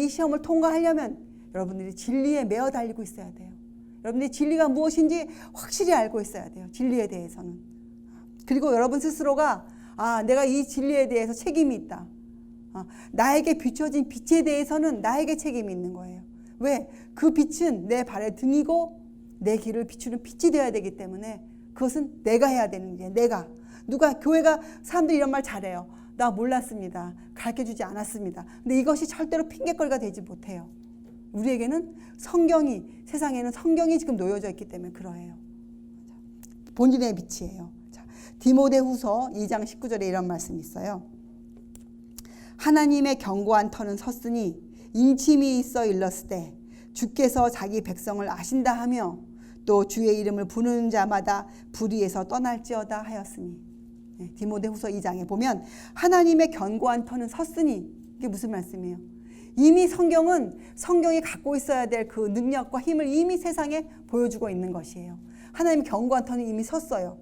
이 시험을 통과하려면 여러분들이 진리에 매어 달리고 있어야 돼요. 여러분들이 진리가 무엇인지 확실히 알고 있어야 돼요. 진리에 대해서는. 그리고 여러분 스스로가 내가 이 진리에 대해서 책임이 있다. 나에게 비춰진 빛에 대해서는 나에게 책임이 있는 거예요. 왜? 그 빛은 내 발의 등이고 내 길을 비추는 빛이 되어야 되기 때문에 그것은 내가 해야 되는 게 내가. 교회가 사람들이 이런 말 잘해요. 나 몰랐습니다. 가르쳐주지 않았습니다. 근데 이것이 절대로 핑계거리가 되지 못해요. 우리에게는 세상에는 성경이 지금 놓여져 있기 때문에 그러해요. 본인의 빛이에요. 자, 디모데후서 2장 19절에 이런 말씀이 있어요. 하나님의 견고한 터는 섰으니 인침이 있어 일렀으되 주께서 자기 백성을 아신다 하며 또 주의 이름을 부르는 자마다 불의에서 떠날지어다 하였으니. 네, 디모데후서 2장에 보면 하나님의 견고한 터는 섰으니 이게 무슨 말씀이에요? 이미 성경이 갖고 있어야 될 그 능력과 힘을 이미 세상에 보여주고 있는 것이에요. 하나님의 견고한 터는 이미 섰어요.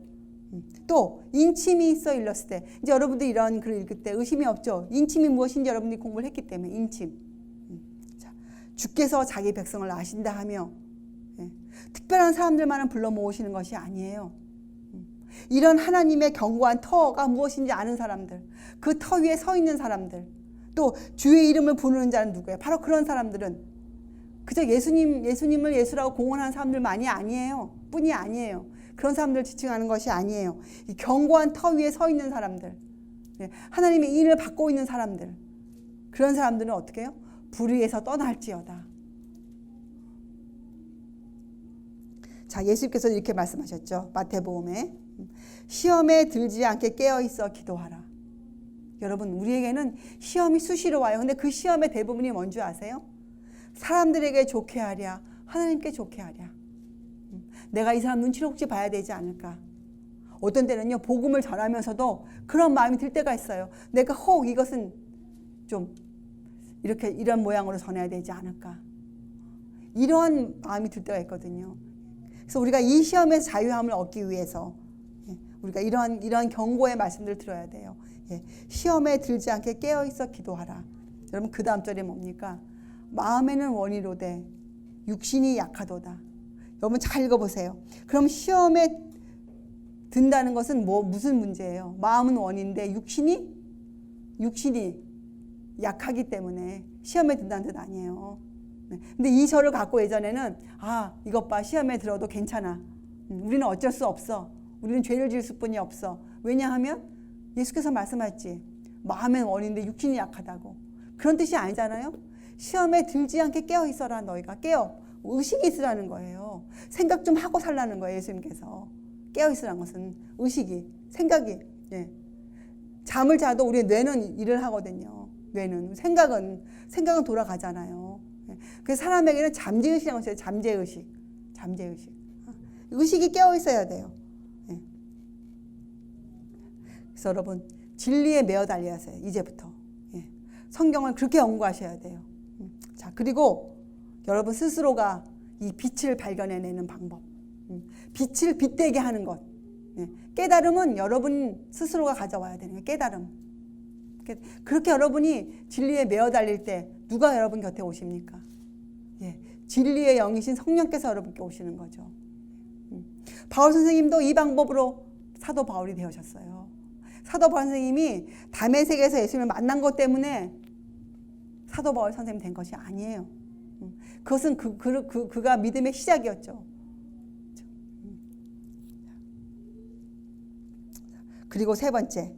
또 인침이 있어 일렀을 때 이제 여러분들이 이런 글을 읽을 때 의심이 없죠. 인침이 무엇인지 여러분들이 공부를 했기 때문에 인침. 자, 주께서 자기 백성을 아신다 하며 특별한 사람들만은 불러 모으시는 것이 아니에요. 이런 하나님의 견고한 터가 무엇인지 아는 사람들, 그 터 위에 서 있는 사람들, 또 주의 이름을 부르는 자는 누구예요? 바로 그런 사람들은 그저 예수님을 예수라고 공언하는 사람들만이 아니에요. 뿐이 아니에요. 그런 사람들 지칭하는 것이 아니에요. 이 견고한 터 위에 서 있는 사람들, 하나님의 인을 받고 있는 사람들, 그런 사람들은 어떻게 해요? 불의에서 떠날지어다. 자, 예수님께서 이렇게 말씀하셨죠. 마태복음에 시험에 들지 않게 깨어있어 기도하라. 여러분, 우리에게는 시험이 수시로 와요. 근데 그 시험의 대부분이 뭔지 아세요? 사람들에게 좋게 하랴, 하나님께 좋게 하랴. 내가 이 사람 눈치를 혹시 봐야 되지 않을까? 어떤 때는요, 복음을 전하면서도 그런 마음이 들 때가 있어요. 내가 혹 이것은 좀 이런 모양으로 전해야 되지 않을까? 이런 마음이 들 때가 있거든요. 그래서 우리가 이 시험에서 자유함을 얻기 위해서 우리가 이런 경고의 말씀들을 들어야 돼요. 시험에 들지 않게 깨어있어 기도하라. 여러분, 그 다음 절이 뭡니까? 마음에는 원이로되 육신이 약하도다. 여러분 잘 읽어보세요. 그럼 시험에 든다는 것은 무슨 문제예요? 마음은 원인데 육신이 약하기 때문에 시험에 든다는 뜻 아니에요. 근데 이 절을 갖고 예전에는 이것 봐, 시험에 들어도 괜찮아. 우리는 어쩔 수 없어. 우리는 죄를 지을 수뿐이 없어. 왜냐하면 예수께서 말씀하셨지. 마음엔 원인데 육신이 약하다고. 그런 뜻이 아니잖아요. 시험에 들지 않게 깨어 있어라. 너희가 깨어. 의식이 있으라는 거예요. 생각 좀 하고 살라는 거예요. 예수님께서. 깨어 있으라는 것은 의식이, 생각이. 잠을 자도 우리의 뇌는 일을 하거든요. 뇌는. 생각은 돌아가잖아요. 그래서 사람에게는 잠재의식이라는 것이 있어요. 잠재의식. 의식이 깨어 있어야 돼요. 그래서 여러분, 진리에 매어 달려야 하세요. 이제부터. 성경을 그렇게 연구하셔야 돼요. 자, 그리고 여러분 스스로가 이 빛을 발견해내는 방법. 빛을 빛되게 하는 것. 깨달음은 여러분 스스로가 가져와야 되는 거예요. 깨달음. 그렇게 여러분이 진리에 매어 달릴 때 누가 여러분 곁에 오십니까? 진리의 영이신 성령께서 여러분께 오시는 거죠. 바울 선생님도 이 방법으로 사도 바울이 되어셨어요. 사도 바울 선생님이 다메섹에서 예수님을 만난 것 때문에 사도 바울 선생님이 된 것이 아니에요. 그것은 그가 믿음의 시작이었죠. 그리고 세 번째,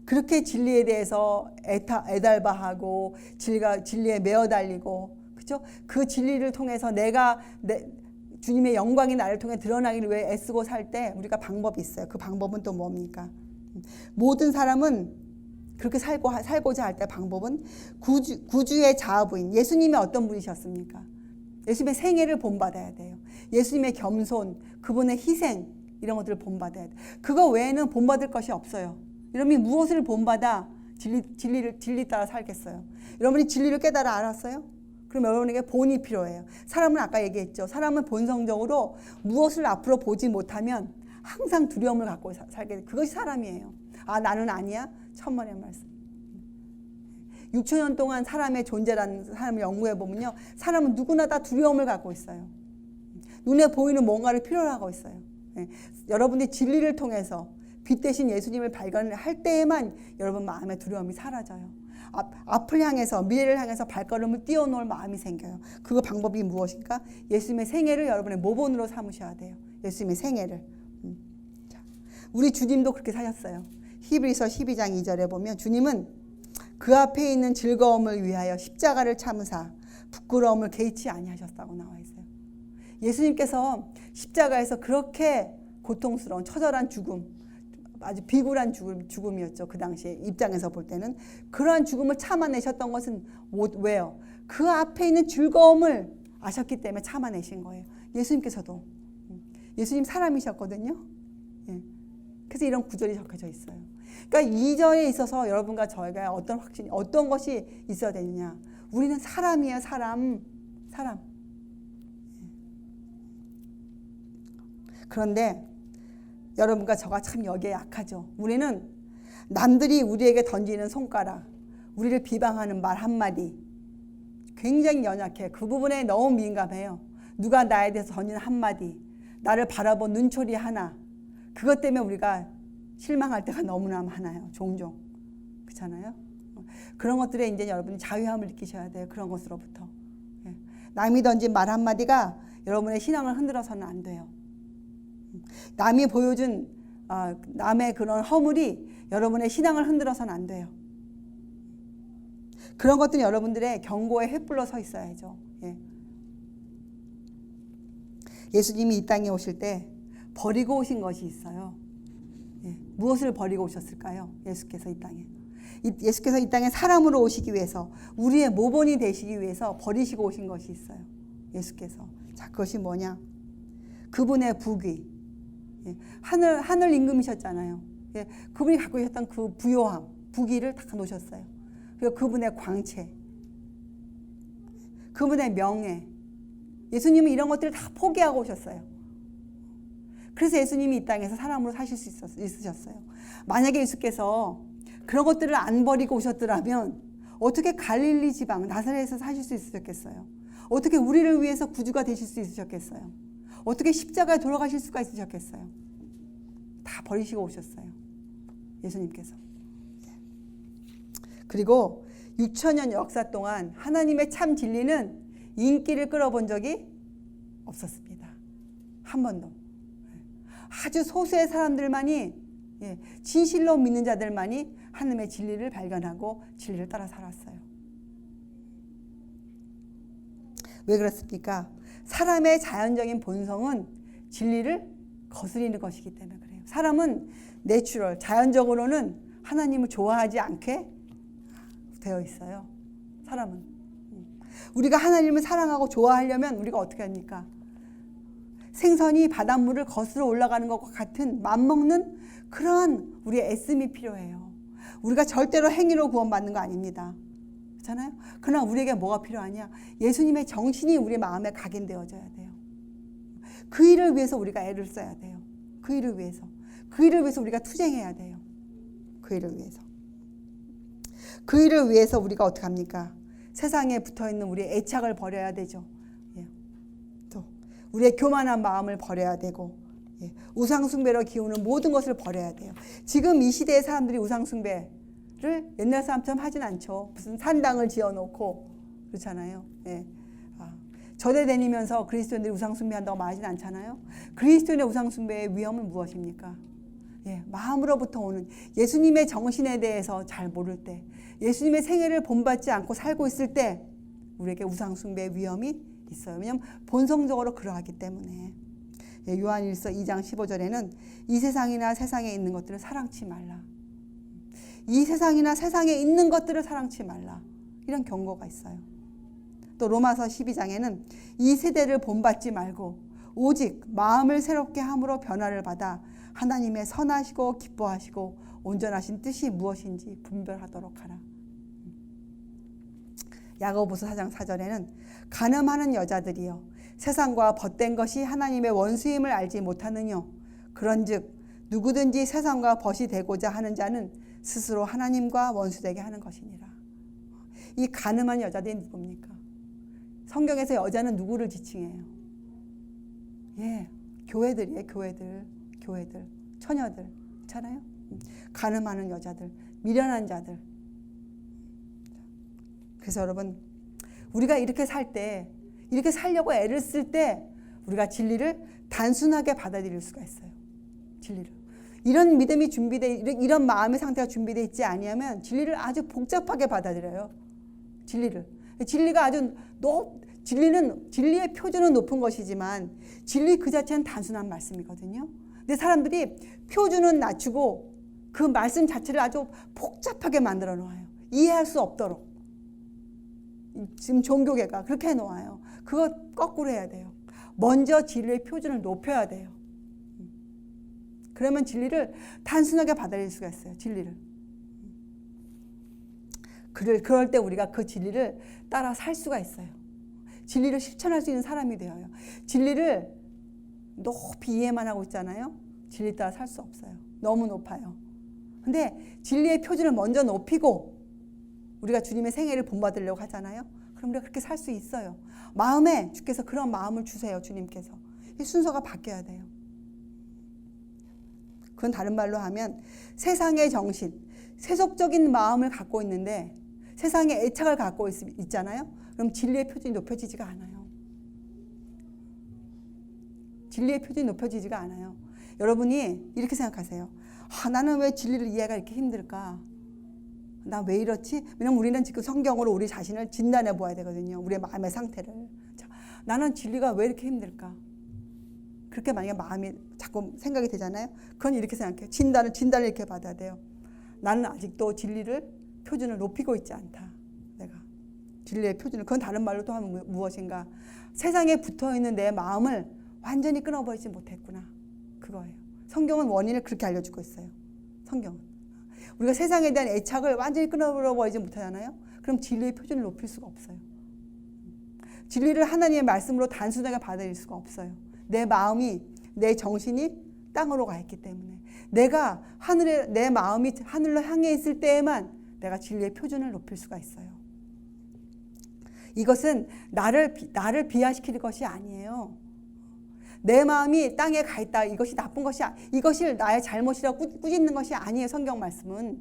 그렇게 진리에 대해서 애달바하고 진리에 매어 달리고, 그렇죠? 그 진리를 통해서 주님의 영광이 나를 통해 드러나기를 위해 애쓰고 살 때 우리가 방법이 있어요. 그 방법은 또 뭡니까? 모든 사람은 그렇게 살고자 할 때 방법은 구주의 자아부인 예수님이 어떤 분이셨습니까? 예수님의 생애를 본받아야 돼요. 예수님의 겸손, 그분의 희생, 이런 것들을 본받아야 돼요. 그거 외에는 본받을 것이 없어요. 여러분이 무엇을 본받아 진리 따라 살겠어요? 여러분이 진리를 깨달아 알았어요? 그럼 여러분에게 본이 필요해요. 사람은 아까 얘기했죠. 사람은 본성적으로 무엇을 앞으로 보지 못하면 항상 두려움을 갖고 살게 돼. 그것이 사람이에요. 아, 나는 아니야? 천만의 말씀. 6,000년 동안 사람의 존재라는 사람을 연구해 보면요, 사람은 누구나 다 두려움을 갖고 있어요. 눈에 보이는 뭔가를 필요로 하고 있어요. 여러분이 진리를 통해서 빛 대신 예수님을 발견할 때에만 여러분 마음의 두려움이 사라져요. 앞을 향해서, 미래를 향해서 발걸음을 띄워놓을 마음이 생겨요. 그 방법이 무엇일까? 예수님의 생애를 여러분의 모본으로 삼으셔야 돼요. 예수님의 생애를. 우리 주님도 그렇게 사셨어요. 히브리서 12장 2절에 보면 주님은 그 앞에 있는 즐거움을 위하여 십자가를 참으사 부끄러움을 개의치 아니하셨다고 나와 있어요. 예수님께서 십자가에서 그렇게 고통스러운 처절한 죽음, 아주 비굴한 죽음이었죠. 그 당시에 입장에서 볼 때는. 그러한 죽음을 참아내셨던 것은 왜요? 그 앞에 있는 즐거움을 아셨기 때문에 참아내신 거예요. 예수님께서도. 예수님 사람이셨거든요. 그래서 이런 구절이 적혀져 있어요. 그러니까 이 절에 있어서 여러분과 저희가 어떤 확신이, 어떤 것이 있어야 되느냐. 우리는 사람이에요. 사람. 그런데 여러분과 저가 참 여기에 약하죠. 우리는 남들이 우리에게 던지는 손가락, 우리를 비방하는 말 한마디 굉장히 연약해. 그 부분에 너무 민감해요. 누가 나에 대해서 던지는 한마디, 나를 바라본 눈초리 하나, 그것 때문에 우리가 실망할 때가 너무나 많아요. 종종. 그렇잖아요? 그런 것들에 이제 여러분이 자유함을 느끼셔야 돼요. 그런 것으로부터. 남이 던진 말 한마디가 여러분의 신앙을 흔들어서는 안 돼요. 남이 보여준 남의 그런 허물이 여러분의 신앙을 흔들어서는 안 돼요. 그런 것들은 여러분들의 경고에 횃불로 서 있어야죠. 예수님이 이 땅에 오실 때 버리고 오신 것이 있어요. 무엇을 버리고 오셨을까요? 예수께서 이 땅에 사람으로 오시기 위해서, 우리의 모본이 되시기 위해서 버리시고 오신 것이 있어요. 예수께서. 자, 그것이 뭐냐? 그분의 부귀. 하늘 임금이셨잖아요. 그분이 갖고 계셨던 그 부요함, 부귀를 다 놓으셨어요. 그리고 그분의 광채, 그분의 명예. 예수님은 이런 것들을 다 포기하고 오셨어요. 그래서 예수님이 이 땅에서 사람으로 사실 수 있으셨어요. 만약에 예수께서 그런 것들을 안 버리고 오셨더라면 어떻게 갈릴리 지방 나사렛에서 사실 수 있으셨겠어요? 어떻게 우리를 위해서 구주가 되실 수 있으셨겠어요? 어떻게 십자가에 돌아가실 수가 있으셨겠어요? 다 버리시고 오셨어요. 예수님께서. 그리고 6,000년 역사 동안 하나님의 참 진리는 인기를 끌어본 적이 없었습니다. 한 번도. 아주 소수의 사람들만이, 진실로 믿는 자들만이 하나님의 진리를 발견하고 진리를 따라 살았어요. 왜 그렇습니까? 사람의 자연적인 본성은 진리를 거스리는 것이기 때문에 그래요. 사람은 내추럴, 자연적으로는 하나님을 좋아하지 않게 되어 있어요. 사람은. 우리가 하나님을 사랑하고 좋아하려면 우리가 어떻게 합니까? 생선이 바닷물을 거슬러 올라가는 것과 같은 맘먹는 그런 우리의 애씀이 필요해요. 우리가 절대로 행위로 구원받는 거 아닙니다. 그렇잖아요? 그러나 우리에게 뭐가 필요하냐? 예수님의 정신이 우리 마음에 각인되어져야 돼요. 그 일을 위해서 우리가 애를 써야 돼요. 그 일을 위해서. 그 일을 위해서 우리가 투쟁해야 돼요. 그 일을 위해서. 그 일을 위해서 우리가 어떻게 합니까? 세상에 붙어있는 우리의 애착을 버려야 되죠. 또 우리의 교만한 마음을 버려야 되고, 우상숭배로 기우는 모든 것을 버려야 돼요. 지금 이 시대의 사람들이 우상숭배를 옛날 사람처럼 하진 않죠. 무슨 산당을 지어놓고 그렇잖아요. 절에 다니면서 그리스도인들이 우상숭배한다고 말하진 않잖아요. 그리스도인의 우상숭배의 위험은 무엇입니까? 마음으로부터 오는 예수님의 정신에 대해서 잘 모를 때, 예수님의 생애를 본받지 않고 살고 있을 때 우리에게 우상숭배의 위험이 있어요. 왜냐하면 본성적으로 그러하기 때문에. 요한일서 2장 15절에는 이 세상이나 세상에 있는 것들을 사랑치 말라. 이 세상이나 세상에 있는 것들을 사랑치 말라. 이런 경고가 있어요. 또 로마서 12장에는 이 세대를 본받지 말고 오직 마음을 새롭게 함으로 변화를 받아 하나님의 선하시고 기뻐하시고 온전하신 뜻이 무엇인지 분별하도록 하라. 야고보서 4장 4절에는 가늠하는 여자들이여 세상과 벗된 것이 하나님의 원수임을 알지 못하느뇨 그런즉 누구든지 세상과 벗이 되고자 하는 자는 스스로 하나님과 원수되게 하는 것이니라. 이 가늠한 여자들이 누굽니까? 성경에서 여자는 누구를 지칭해요? 예, 교회들이에요. 교회들, 처녀들, 있잖아요. 가늠하는 여자들, 미련한 자들. 그래서 여러분, 우리가 이렇게 살 때, 이렇게 살려고 애를 쓸 때 우리가 진리를 단순하게 받아들일 수가 있어요. 진리를. 이런 믿음이 이런 마음의 상태가 준비되어 있지 아니하면 진리를 아주 복잡하게 받아들여요. 진리가 아주 진리의 표준은 높은 것이지만 진리 그 자체는 단순한 말씀이거든요. 근데 사람들이 표준은 낮추고 그 말씀 자체를 아주 복잡하게 만들어 놓아요. 이해할 수 없도록. 지금 종교계가 그렇게 해놓아요. 그거 거꾸로 해야 돼요. 먼저 진리의 표준을 높여야 돼요. 그러면 진리를 단순하게 받아들일 수가 있어요. 진리를. 그럴 때 우리가 그 진리를 따라 살 수가 있어요. 진리를 실천할 수 있는 사람이 되어요. 진리를 높이 이해만 하고 있잖아요. 진리 따라 살 수 없어요. 너무 높아요. 근데 진리의 표준을 먼저 높이고 우리가 주님의 생애를 본받으려고 하잖아요. 그럼 우리가 그렇게 살 수 있어요. 마음에 주께서 그런 마음을 주세요. 주님께서. 이 순서가 바뀌어야 돼요. 그건 다른 말로 하면 세상의 정신, 세속적인 마음을 갖고 있는데 세상의 애착을 갖고 있잖아요. 그럼 진리의 표준이 높여지지가 않아요. 진리의 표준이 높여지지가 않아요. 여러분이 이렇게 생각하세요. 나는 왜 진리를 이해가 이렇게 힘들까? 나 왜 이렇지? 왜냐면 우리는 지금 성경으로 우리 자신을 진단해 보아야 되거든요. 우리의 마음의 상태를. 자, 나는 진리가 왜 이렇게 힘들까? 그렇게 만약에 마음이 자꾸 생각이 되잖아요. 그건 이렇게 생각해요. 진단을 이렇게 받아야 돼요. 나는 아직도 진리를 표준을 높이고 있지 않다. 내가 진리의 표준을. 그건 다른 말로 또 하면 무엇인가? 세상에 붙어있는 내 마음을 완전히 끊어버리지 못했구나. 그거예요. 성경은 원인을 그렇게 알려주고 있어요. 성경은. 우리가 세상에 대한 애착을 완전히 끊어버리지 못하잖아요. 그럼 진리의 표준을 높일 수가 없어요. 진리를 하나님의 말씀으로 단순하게 받아들일 수가 없어요. 내 마음이, 내 정신이 땅으로 가 있기 때문에 내 마음이 하늘로 향해 있을 때에만 내가 진리의 표준을 높일 수가 있어요. 이것은 나를 비하시킬 것이 아니에요. 내 마음이 땅에 가 있다. 이것이 나쁜 것이 이것이 나의 잘못이라고 꾸짖는 것이 아니에요. 성경 말씀은.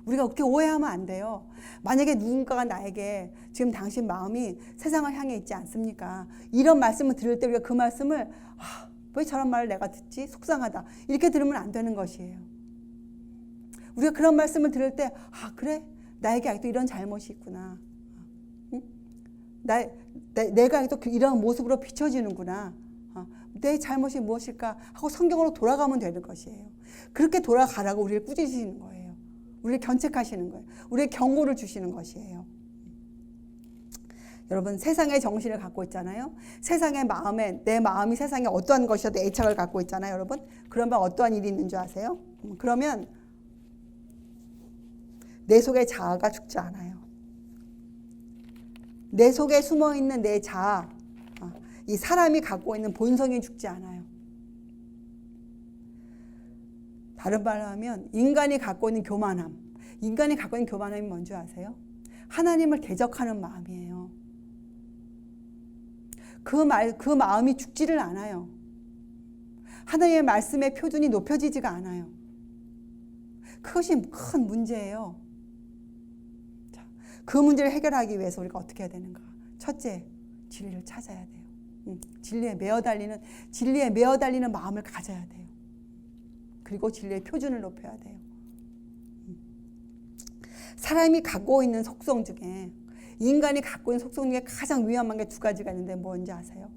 우리가 그렇게 오해하면 안 돼요. 만약에 누군가가 나에게 지금 당신 마음이 세상을 향해 있지 않습니까? 이런 말씀을 들을 때 우리가 그 말씀을 왜 저런 말을 내가 듣지? 속상하다. 이렇게 들으면 안 되는 것이에요. 우리가 그런 말씀을 들을 때 그래? 나에게 아직도 이런 잘못이 있구나. 응? 내가 아직도 이런 모습으로 비춰지는구나. 내 잘못이 무엇일까 하고 성경으로 돌아가면 되는 것이에요. 그렇게 돌아가라고 우리를 꾸짖으시는 거예요. 우리를 견책하시는 거예요. 우리의 경고를 주시는 것이에요. 여러분, 세상의 정신을 갖고 있잖아요. 내 마음이 세상에 어떠한 것이어도 애착을 갖고 있잖아요. 여러분, 그러면 어떠한 일이 있는 줄 아세요? 그러면 내 속의 자아가 죽지 않아요. 내 속에 숨어있는 내 자아, 이 사람이 갖고 있는 본성이 죽지 않아요. 다른 말로 하면 인간이 갖고 있는 교만함이 뭔지 아세요? 하나님을 대적하는 마음이에요. 그 마음이 죽지를 않아요. 하나님의 말씀의 표준이 높여지지가 않아요. 그것이 큰 문제예요. 자, 그 문제를 해결하기 위해서 우리가 어떻게 해야 되는가? 첫째, 진리를 찾아야 돼요. 진리에 매어 달리는 마음을 가져야 돼요. 그리고 진리의 표준을 높여야 돼요. 사람이 갖고 있는 속성 중에 인간이 갖고 있는 속성 중에 가장 위험한 게 두 가지가 있는데 뭔지 아세요?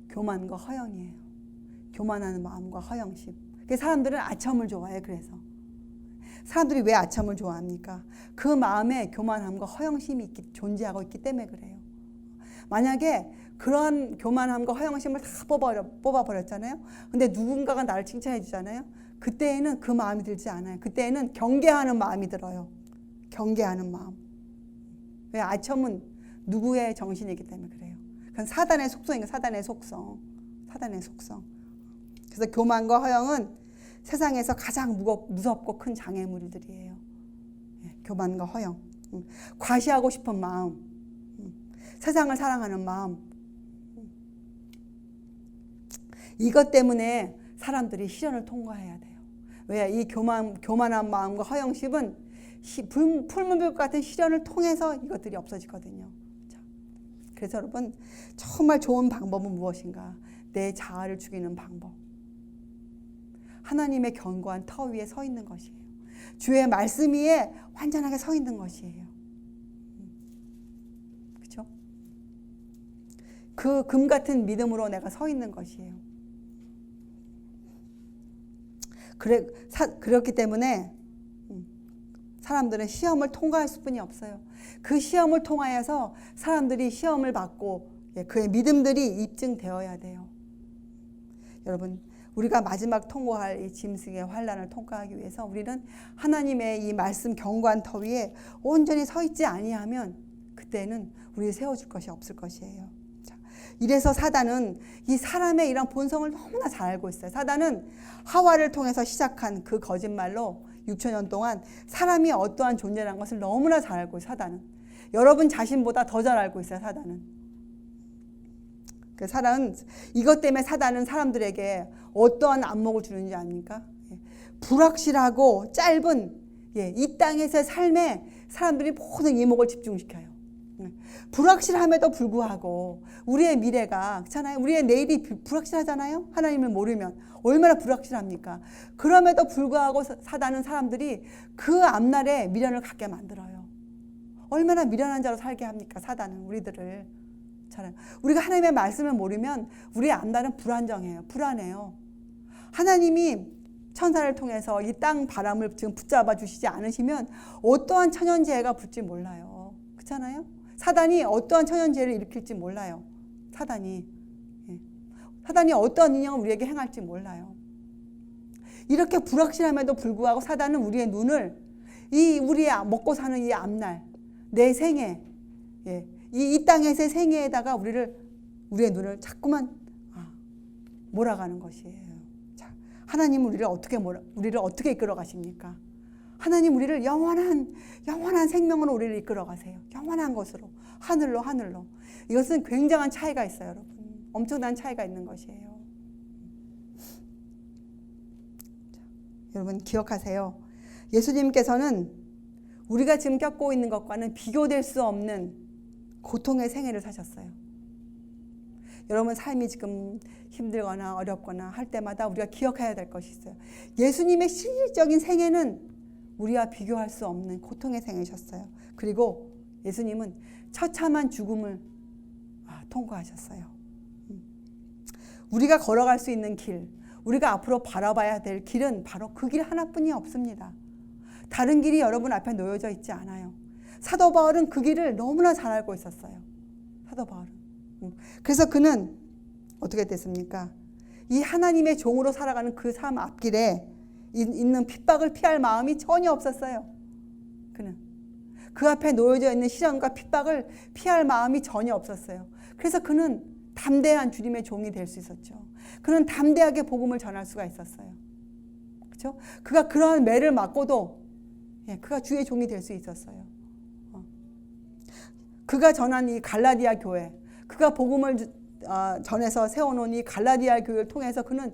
교만과 허영이에요. 교만하는 마음과 허영심. 사람들은 아첨을 좋아해요. 그래서 사람들이 왜 아첨을 좋아합니까? 그 마음에 교만함과 허영심이 존재하고 있기 때문에 그래요. 만약에 그런 교만함과 허영심을 다 뽑아버렸잖아요. 근데 누군가가 나를 칭찬해 주잖아요. 그때에는 그 마음이 들지 않아요. 그때에는 경계하는 마음이 들어요. 경계하는 마음. 왜? 아첨은 누구의 정신이기 때문에 그래요. 그건 사단의 속성이니까 사단의 속성. 그래서 교만과 허영은 세상에서 가장 무섭고 큰 장애물들이에요. 교만과 허영. 과시하고 싶은 마음. 세상을 사랑하는 마음. 이것 때문에 사람들이 시련을 통과해야 돼요. 왜? 이 교만한 마음과 허영심은 풀무불 같은 시련을 통해서 이것들이 없어지거든요. 그래서 여러분, 정말 좋은 방법은 무엇인가? 내 자아를 죽이는 방법. 하나님의 견고한 터 위에 서 있는 것이에요. 주의 말씀 위에 완전하게 서 있는 것이에요. 그렇죠? 그 금 같은 믿음으로 내가 서 있는 것이에요. 그렇기 때문에 사람들은 시험을 통과할 수뿐이 없어요. 그 시험을 통하여서 사람들이 시험을 받고 그의 믿음들이 입증되어야 돼요. 여러분, 우리가 마지막 통과할 이 짐승의 환난을 통과하기 위해서 우리는 하나님의 이 말씀 견고한 터 위에 온전히 서 있지 아니하면 그때는 우리를 세워줄 것이 없을 것이에요. 이래서 사단은 이 사람의 이런 본성을 너무나 잘 알고 있어요. 사단은 하와를 통해서 시작한 그 거짓말로 6천년 동안 사람이 어떠한 존재라는 것을 너무나 잘 알고 있어요. 사단은. 여러분 자신보다 더 잘 알고 있어요. 사단은. 이것 때문에 사단은 사람들에게 어떠한 안목을 주는지 아닙니까? 불확실하고 짧은 이 땅에서의 삶에 사람들이 모든 이목을 집중시켜요. 불확실함에도 불구하고 우리의 미래가 그렇잖아요. 우리의 내일이 불확실하잖아요. 하나님을 모르면 얼마나 불확실합니까? 그럼에도 불구하고 사단은 사람들이 그 앞날에 미련을 갖게 만들어요. 얼마나 미련한 자로 살게 합니까? 사단은 우리들을. 우리가 하나님의 말씀을 모르면 우리의 앞날은 불안정해요. 불안해요. 하나님이 천사를 통해서 이 땅 바람을 지금 붙잡아 주시지 않으시면 어떠한 천연재해가 붙지 몰라요. 그렇잖아요? 사단이 어떠한 천연재해를 일으킬지 몰라요. 사단이 어떠한 인형을 우리에게 행할지 몰라요. 이렇게 불확실함에도 불구하고 사단은 우리의 눈을 우리의 먹고 사는 이 앞날, 내 생애, 이 땅에서의 생애에다가 우리의 눈을 자꾸만 몰아가는 것이에요. 자, 하나님은 우리를 어떻게 이끌어 가십니까? 하나님 우리를 영원한 생명으로 우리를 이끌어 가세요. 영원한 것으로, 하늘로. 이것은 굉장한 차이가 있어요, 여러분. 엄청난 차이가 있는 것이에요. 자, 여러분 기억하세요. 예수님께서는 우리가 지금 겪고 있는 것과는 비교될 수 없는 고통의 생애를 사셨어요. 여러분 삶이 지금 힘들거나 어렵거나 할 때마다 우리가 기억해야 될 것이 있어요. 예수님의 실질적인 생애는 우리와 비교할 수 없는 고통의 생애셨어요. 그리고 예수님은 처참한 죽음을 통과하셨어요. 우리가 걸어갈 수 있는 길, 우리가 앞으로 바라봐야 될 길은 바로 그 길 하나뿐이 없습니다. 다른 길이 여러분 앞에 놓여져 있지 않아요. 사도 바울은 그 길을 너무나 잘 알고 있었어요. 사도 바울은. 그래서 그는 어떻게 됐습니까? 이 하나님의 종으로 살아가는 그 삶 앞길에 있는 핍박을 피할 마음이 전혀 없었어요. 그는 그 앞에 놓여져 있는 시련과 핍박을 피할 마음이 전혀 없었어요. 그래서 그는 담대한 주님의 종이 될 수 있었죠. 그는 담대하게 복음을 전할 수가 있었어요. 그렇죠? 그가 그러한 매를 맞고도 그가 주의 종이 될 수 있었어요. 그가 전한 이 갈라디아 교회, 그가 복음을 전해서 세워놓은 이 갈라디아 교회를 통해서 그는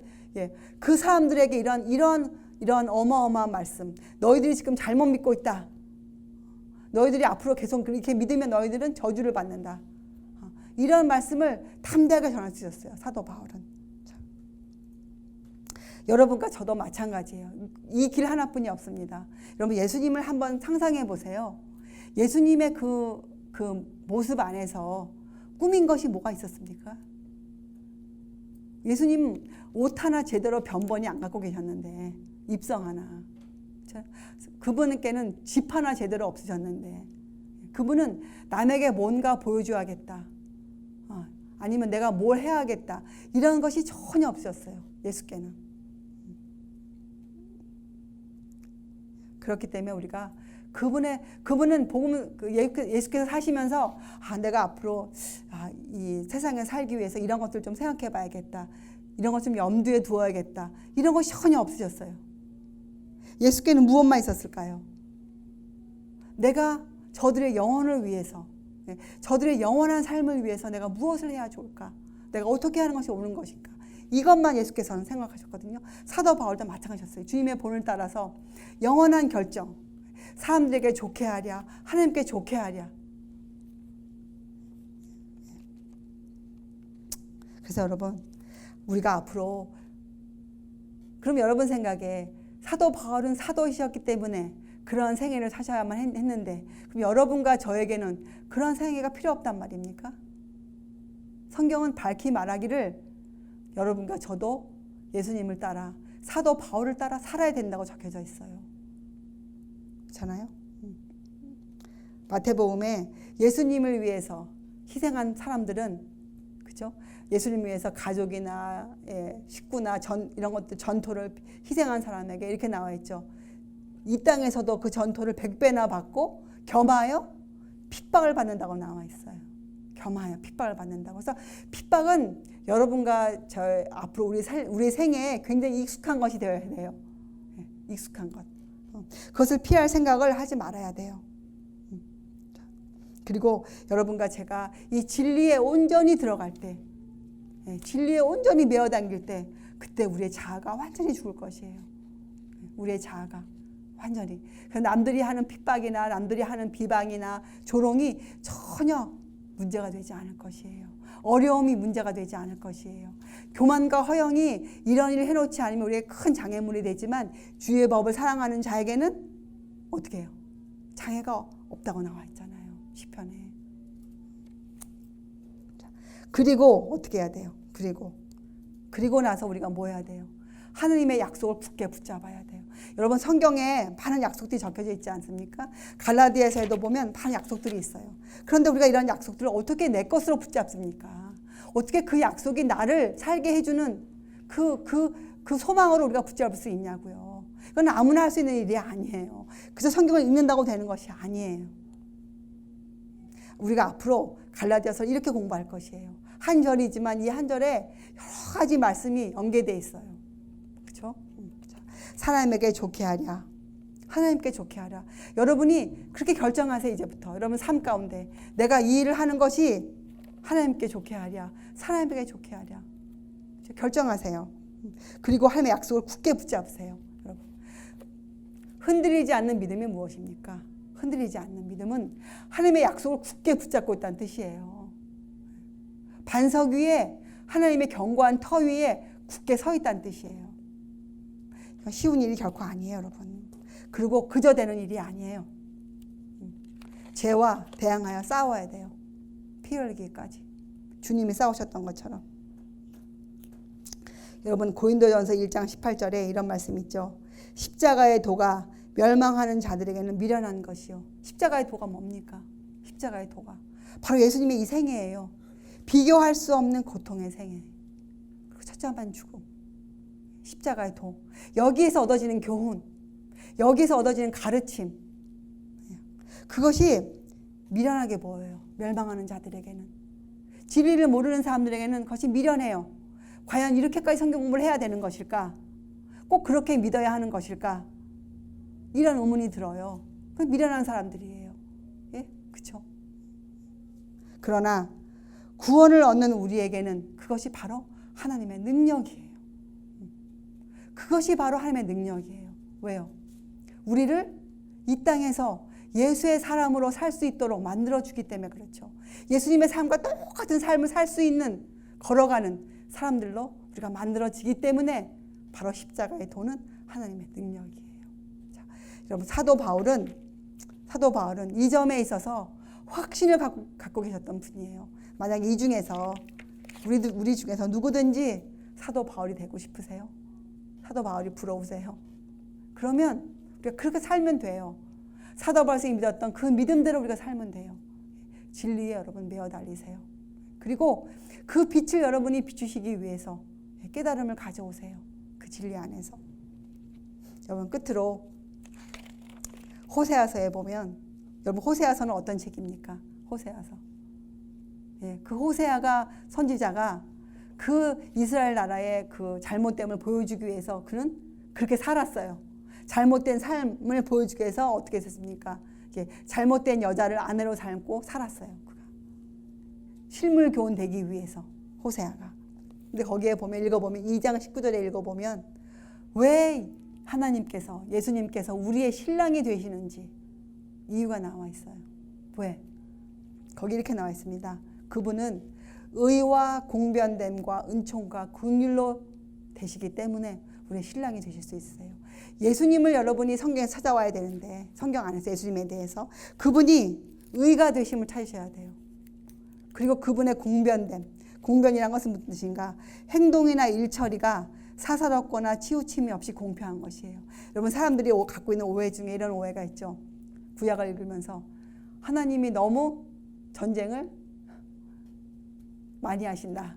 그 사람들에게 이런 어마어마한 말씀, 너희들이 지금 잘못 믿고 있다. 너희들이 앞으로 계속 그렇게 믿으면 너희들은 저주를 받는다. 이런 말씀을 담대하게 전할 수 있었어요. 사도 바울은. 여러분과 저도 마찬가지예요. 이 길 하나뿐이 없습니다. 여러분 예수님을 한번 상상해 보세요. 예수님의 그 모습 안에서 꾸민 것이 뭐가 있었습니까? 예수님 옷 하나 제대로 변번이 안 갖고 계셨는데, 입성 하나. 그분께는 집 하나 제대로 없으셨는데, 그분은 남에게 뭔가 보여줘야겠다. 아니면 내가 뭘 해야겠다. 이런 것이 전혀 없었어요. 예수께는. 그렇기 때문에 우리가 그분은 복음 예수께서 사시면서 내가 앞으로 이 세상에 살기 위해서 이런 것들 좀 생각해 봐야겠다. 이런 것 좀 염두에 두어야겠다. 이런 것이 전혀 없으셨어요. 예수께는 무엇만 있었을까요? 내가 저들의 영혼을 위해서, 저들의 영원한 삶을 위해서 내가 무엇을 해야 좋을까? 내가 어떻게 하는 것이 옳은 것인가? 이것만 예수께서는 생각하셨거든요. 사도 바울도 마찬가지였어요. 주님의 본을 따라서 영원한 결정, 사람들에게 좋게 하랴, 하나님께 좋게 하랴. 그래서 여러분, 우리가 앞으로, 그럼 여러분 생각에 사도 바울은 사도이셨기 때문에 그런 생애를 사셔야만 했는데, 그럼 여러분과 저에게는 그런 생애가 필요 없단 말입니까? 성경은 밝히 말하기를 여러분과 저도 예수님을 따라, 사도 바울을 따라 살아야 된다고 적혀져 있어요. 그렇잖아요? 마태복음에 예수님을 위해서 희생한 사람들은, 그죠? 예수님을 위해서 가족이나 식구나 이런 것들 전토를 희생한 사람에게 이렇게 나와 있죠. 이 땅에서도 그 전토를 100배나 받고 겸하여 핍박을 받는다고 나와 있어요. 겸하여 핍박을 받는다고. 그래서 핍박은 여러분과 저 앞으로 우리 생애에 굉장히 익숙한 것이 되어야 돼요. 익숙한 것. 그것을 피할 생각을 하지 말아야 돼요. 그리고 여러분과 제가 이 진리에 온전히 들어갈 때, 진리에 온전히 메어 당길 때, 그때 우리의 자아가 완전히 죽을 것이에요. 우리의 자아가 완전히. 남들이 하는 핍박이나 남들이 하는 비방이나 조롱이 전혀 문제가 되지 않을 것이에요. 어려움이 문제가 되지 않을 것이에요. 교만과 허영이 이런 일을 해놓지 않으면 우리의 큰 장애물이 되지만, 주의 법을 사랑하는 자에게는 어떻게 해요? 장애가 없다고 나와 있잖아요. 시편에. 그리고 어떻게 해야 돼요? 그리고 나서 우리가 뭐 해야 돼요? 하느님의 약속을 굳게 붙잡아야 돼요. 여러분, 성경에 많은 약속들이 적혀져 있지 않습니까? 갈라디아서에도 보면 많은 약속들이 있어요. 그런데 우리가 이런 약속들을 어떻게 내 것으로 붙잡습니까? 어떻게 그 약속이 나를 살게 해주는 그 소망으로 우리가 붙잡을 수 있냐고요. 그건 아무나 할 수 있는 일이 아니에요. 그래서 성경을 읽는다고 되는 것이 아니에요. 우리가 앞으로 갈라디아서 이렇게 공부할 것이에요. 한 절이지만 이 한 절에 여러 가지 말씀이 연계되어 있어요. 그렇죠? 사람에게 좋게 하랴, 하나님께 좋게 하랴. 여러분이 그렇게 결정하세요. 이제부터 여러분 삶 가운데 내가 이 일을 하는 것이 하나님께 좋게 하랴, 사람에게 좋게 하랴. 결정하세요. 그리고 하나님의 약속을 굳게 붙잡으세요. 여러분, 흔들리지 않는 믿음이 무엇입니까? 흔들리지 않는 믿음은 하나님의 약속을 굳게 붙잡고 있다는 뜻이에요. 반석 위에, 하나님의 견고한 터 위에 굳게 서 있다는 뜻이에요. 이건 쉬운 일이 결코 아니에요, 여러분. 그리고 그저 되는 일이 아니에요. 죄와 대항하여 싸워야 돼요. 피 흘리기까지. 주님이 싸우셨던 것처럼. 여러분, 고린도전서 1장 18절에 이런 말씀 있죠. 십자가의 도가 멸망하는 자들에게는 미련한 것이요. 십자가의 도가 뭡니까? 십자가의 도가 바로 예수님의 이 생애예요. 비교할 수 없는 고통의 생애. 그리고 처참한 죽음. 십자가의 도. 여기에서 얻어지는 교훈, 여기에서 얻어지는 가르침, 그것이 미련하게 보여요. 멸망하는 자들에게는. 진리를 모르는 사람들에게는 그것이 미련해요. 과연 이렇게까지 성경 공부를 해야 되는 것일까? 꼭 그렇게 믿어야 하는 것일까? 이런 의문이 들어요. 그 미련한 사람들이에요. 예? 그렇죠? 그러나 구원을 얻는 우리에게는 그것이 바로 하나님의 능력이에요. 그것이 바로 하나님의 능력이에요. 왜요? 우리를 이 땅에서 예수의 사람으로 살 수 있도록 만들어주기 때문에 그렇죠. 예수님의 삶과 똑같은 삶을 살 수 있는, 걸어가는 사람들로 우리가 만들어지기 때문에 바로 십자가의 도는 하나님의 능력이에요. 자, 여러분, 사도 바울은 이 점에 있어서 확신을 갖고 계셨던 분이에요. 만약 이 중에서 우리 중에서 누구든지 사도 바울이 되고 싶으세요? 사도 바울이 부러우세요? 그러면 우리가 그렇게 살면 돼요. 사도 바울이 믿었던 그 믿음대로 우리가 살면 돼요. 진리에 여러분 매어 달리세요. 그리고 그 빛을 여러분이 비추시기 위해서 깨달음을 가져오세요. 그 진리 안에서. 여러분, 끝으로 호세아서에 보면, 여러분, 호세아서는 어떤 책입니까? 호세아서. 예, 그 호세아가 선지자가 그 이스라엘 나라의 그 잘못됨을 보여주기 위해서 그는 그렇게 살았어요. 잘못된 삶을 보여주기 위해서 어떻게 했습니까? 잘못된 여자를 아내로 삼고 살았어요. 그가 실물 교훈 되기 위해서 호세아가. 근데 거기에 보면 읽어보면 2장 19절에 읽어보면 왜 하나님께서 예수님께서 우리의 신랑이 되시는지 이유가 나와 있어요. 왜? 거기 이렇게 나와 있습니다. 그분은 의와 공변됨과 은총과 긍휼로 되시기 때문에 우리의 신랑이 되실 수 있어요. 예수님을 여러분이 성경에 찾아와야 되는데 성경 안에서 예수님에 대해서 그분이 의가 되심을 찾으셔야 돼요. 그리고 그분의 공변됨. 공변이란 것은 무슨 뜻인가? 행동이나 일처리가 사사롭거나 치우침이 없이 공평한 것이에요. 여러분 사람들이 갖고 있는 오해 중에 이런 오해가 있죠. 구약을 읽으면서 하나님이 너무 전쟁을 많이 하신다.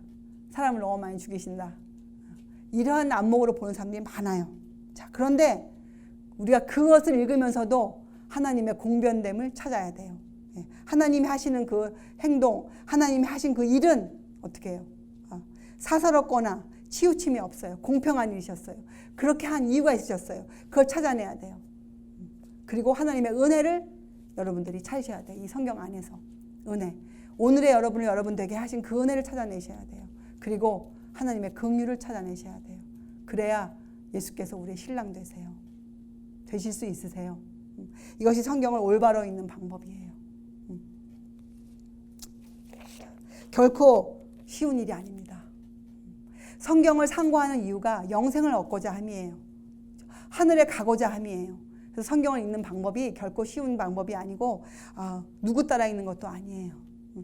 사람을 너무 많이 죽이신다. 이러한 안목으로 보는 사람들이 많아요. 자, 그런데 우리가 그것을 읽으면서도 하나님의 공변됨을 찾아야 돼요. 하나님이 하시는 그 행동, 하나님이 하신 그 일은 어떻게 해요? 사사롭거나 치우침이 없어요. 공평한 일이셨어요. 그렇게 한 이유가 있으셨어요. 그걸 찾아내야 돼요. 그리고 하나님의 은혜를 여러분들이 찾으셔야 돼요. 이 성경 안에서 은혜. 오늘의 여러분을 여러분 되게 하신 그 은혜를 찾아내셔야 돼요. 그리고 하나님의 긍휼을 찾아내셔야 돼요. 그래야 예수께서 우리의 신랑 되세요. 되실 수 있으세요. 이것이 성경을 올바로 읽는 방법이에요. 결코 쉬운 일이 아닙니다. 성경을 상고하는 이유가 영생을 얻고자 함이에요. 하늘에 가고자 함이에요. 그래서 성경을 읽는 방법이 결코 쉬운 방법이 아니고 누구 따라 읽는 것도 아니에요.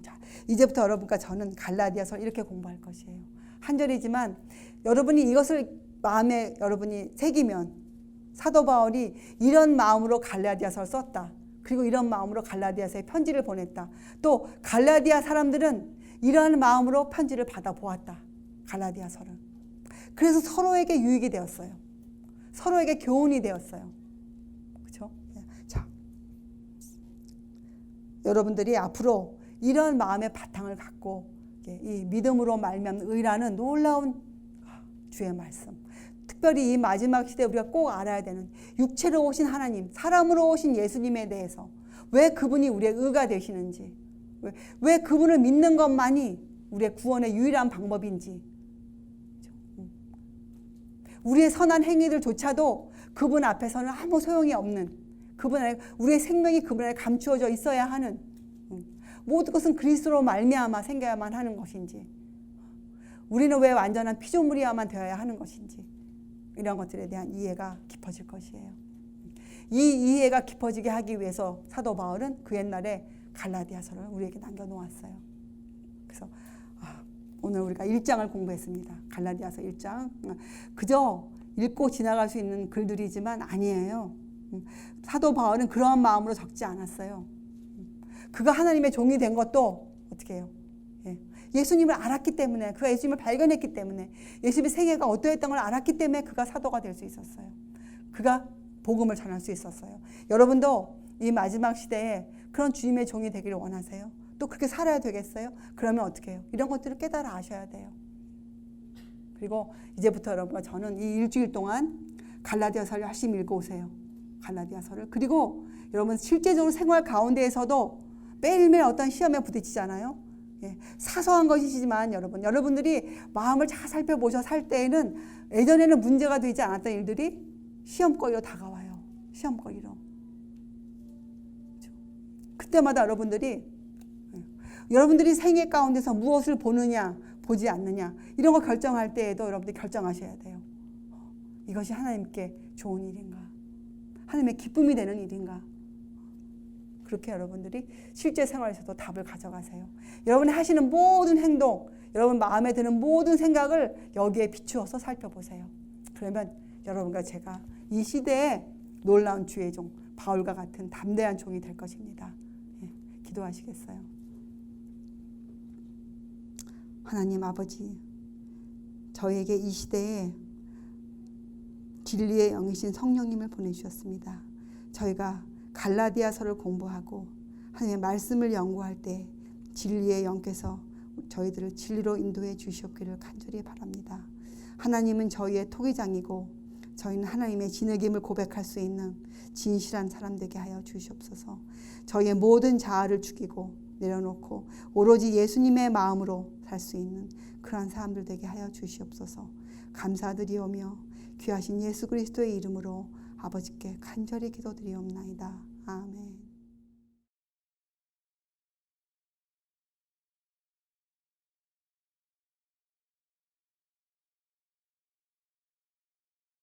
자, 이제부터 여러분과 저는 갈라디아서 이렇게 공부할 것이에요. 한 절이지만 여러분이 이것을 마음에 여러분이 새기면 사도 바울이 이런 마음으로 갈라디아서를 썼다. 그리고 이런 마음으로 갈라디아서에 편지를 보냈다. 또 갈라디아 사람들은 이러한 마음으로 편지를 받아보았다. 갈라디아서를. 그래서 서로에게 유익이 되었어요. 서로에게 교훈이 되었어요. 그렇죠? 자, 여러분들이 앞으로 이런 마음의 바탕을 갖고 이 믿음으로 말미암는 의라는 놀라운 주의 말씀. 특별히 이 마지막 시대에 우리가 꼭 알아야 되는 육체로 오신 하나님, 사람으로 오신 예수님에 대해서 왜 그분이 우리의 의가 되시는지, 왜 그분을 믿는 것만이 우리의 구원의 유일한 방법인지, 우리의 선한 행위들조차도 그분 앞에서는 아무 소용이 없는, 그분 안에 우리의 생명이 그분 안에 감추어져 있어야 하는, 모든 것은 그리스도로 말미암아 생겨야만 하는 것인지, 우리는 왜 완전한 피조물이야만 되어야 하는 것인지, 이런 것들에 대한 이해가 깊어질 것이에요. 이 이해가 깊어지게 하기 위해서 사도 바울은 그 옛날에 갈라디아서를 우리에게 남겨놓았어요. 그래서 오늘 우리가 1장을 공부했습니다. 갈라디아서 1장. 그저 읽고 지나갈 수 있는 글들이지만 아니에요. 사도 바울은 그러한 마음으로 적지 않았어요. 그가 하나님의 종이 된 것도 어떻게 해요? 예수님을 알았기 때문에, 그가 예수님을 발견했기 때문에, 예수님의 생애가 어떠했던 걸 알았기 때문에 그가 사도가 될 수 있었어요. 그가 복음을 전할 수 있었어요. 여러분도 이 마지막 시대에 그런 주님의 종이 되기를 원하세요? 또 그렇게 살아야 되겠어요? 그러면 어떻게 해요? 이런 것들을 깨달아 아셔야 돼요. 그리고 이제부터 여러분과 저는 이 일주일 동안 갈라디아서를 열심히 읽어오세요. 갈라디아서를. 그리고 여러분 실제적으로 생활 가운데에서도 매일매일 어떤 시험에 부딪히잖아요. 사소한 것이지만 여러분들이 마음을 잘 살펴보셔 살 때에는 예전에는 문제가 되지 않았던 일들이 시험거리로 다가와요. 시험거리로. 그때마다 여러분들이 생애 가운데서 무엇을 보느냐 보지 않느냐 이런 거 결정할 때에도 여러분들이 결정하셔야 돼요. 이것이 하나님께 좋은 일인가, 하나님의 기쁨이 되는 일인가. 그렇게 여러분들이 실제 생활에서도 답을 가져가세요. 여러분이 하시는 모든 행동, 여러분 마음에 드는 모든 생각을 여기에 비추어서 살펴보세요. 그러면 여러분과 제가 이 시대에 놀라운 주의 종, 바울과 같은 담대한 종이 될 것입니다. 기도하시겠어요? 하나님 아버지, 저에게 이 시대에 진리의 영이신 성령님을 보내주셨습니다. 저희가 갈라디아서를 공부하고 하나님의 말씀을 연구할 때 진리의 영께서 저희들을 진리로 인도해 주시옵기를 간절히 바랍니다. 하나님은 저희의 토기장이고 저희는 하나님의 진흙임을 고백할 수 있는 진실한 사람 되게 하여 주시옵소서. 저희의 모든 자아를 죽이고 내려놓고 오로지 예수님의 마음으로 살 수 있는 그러한 사람들 되게 하여 주시옵소서. 감사드리오며 귀하신 예수 그리스도의 이름으로 아버지께 간절히 기도드리옵나이다. 아멘.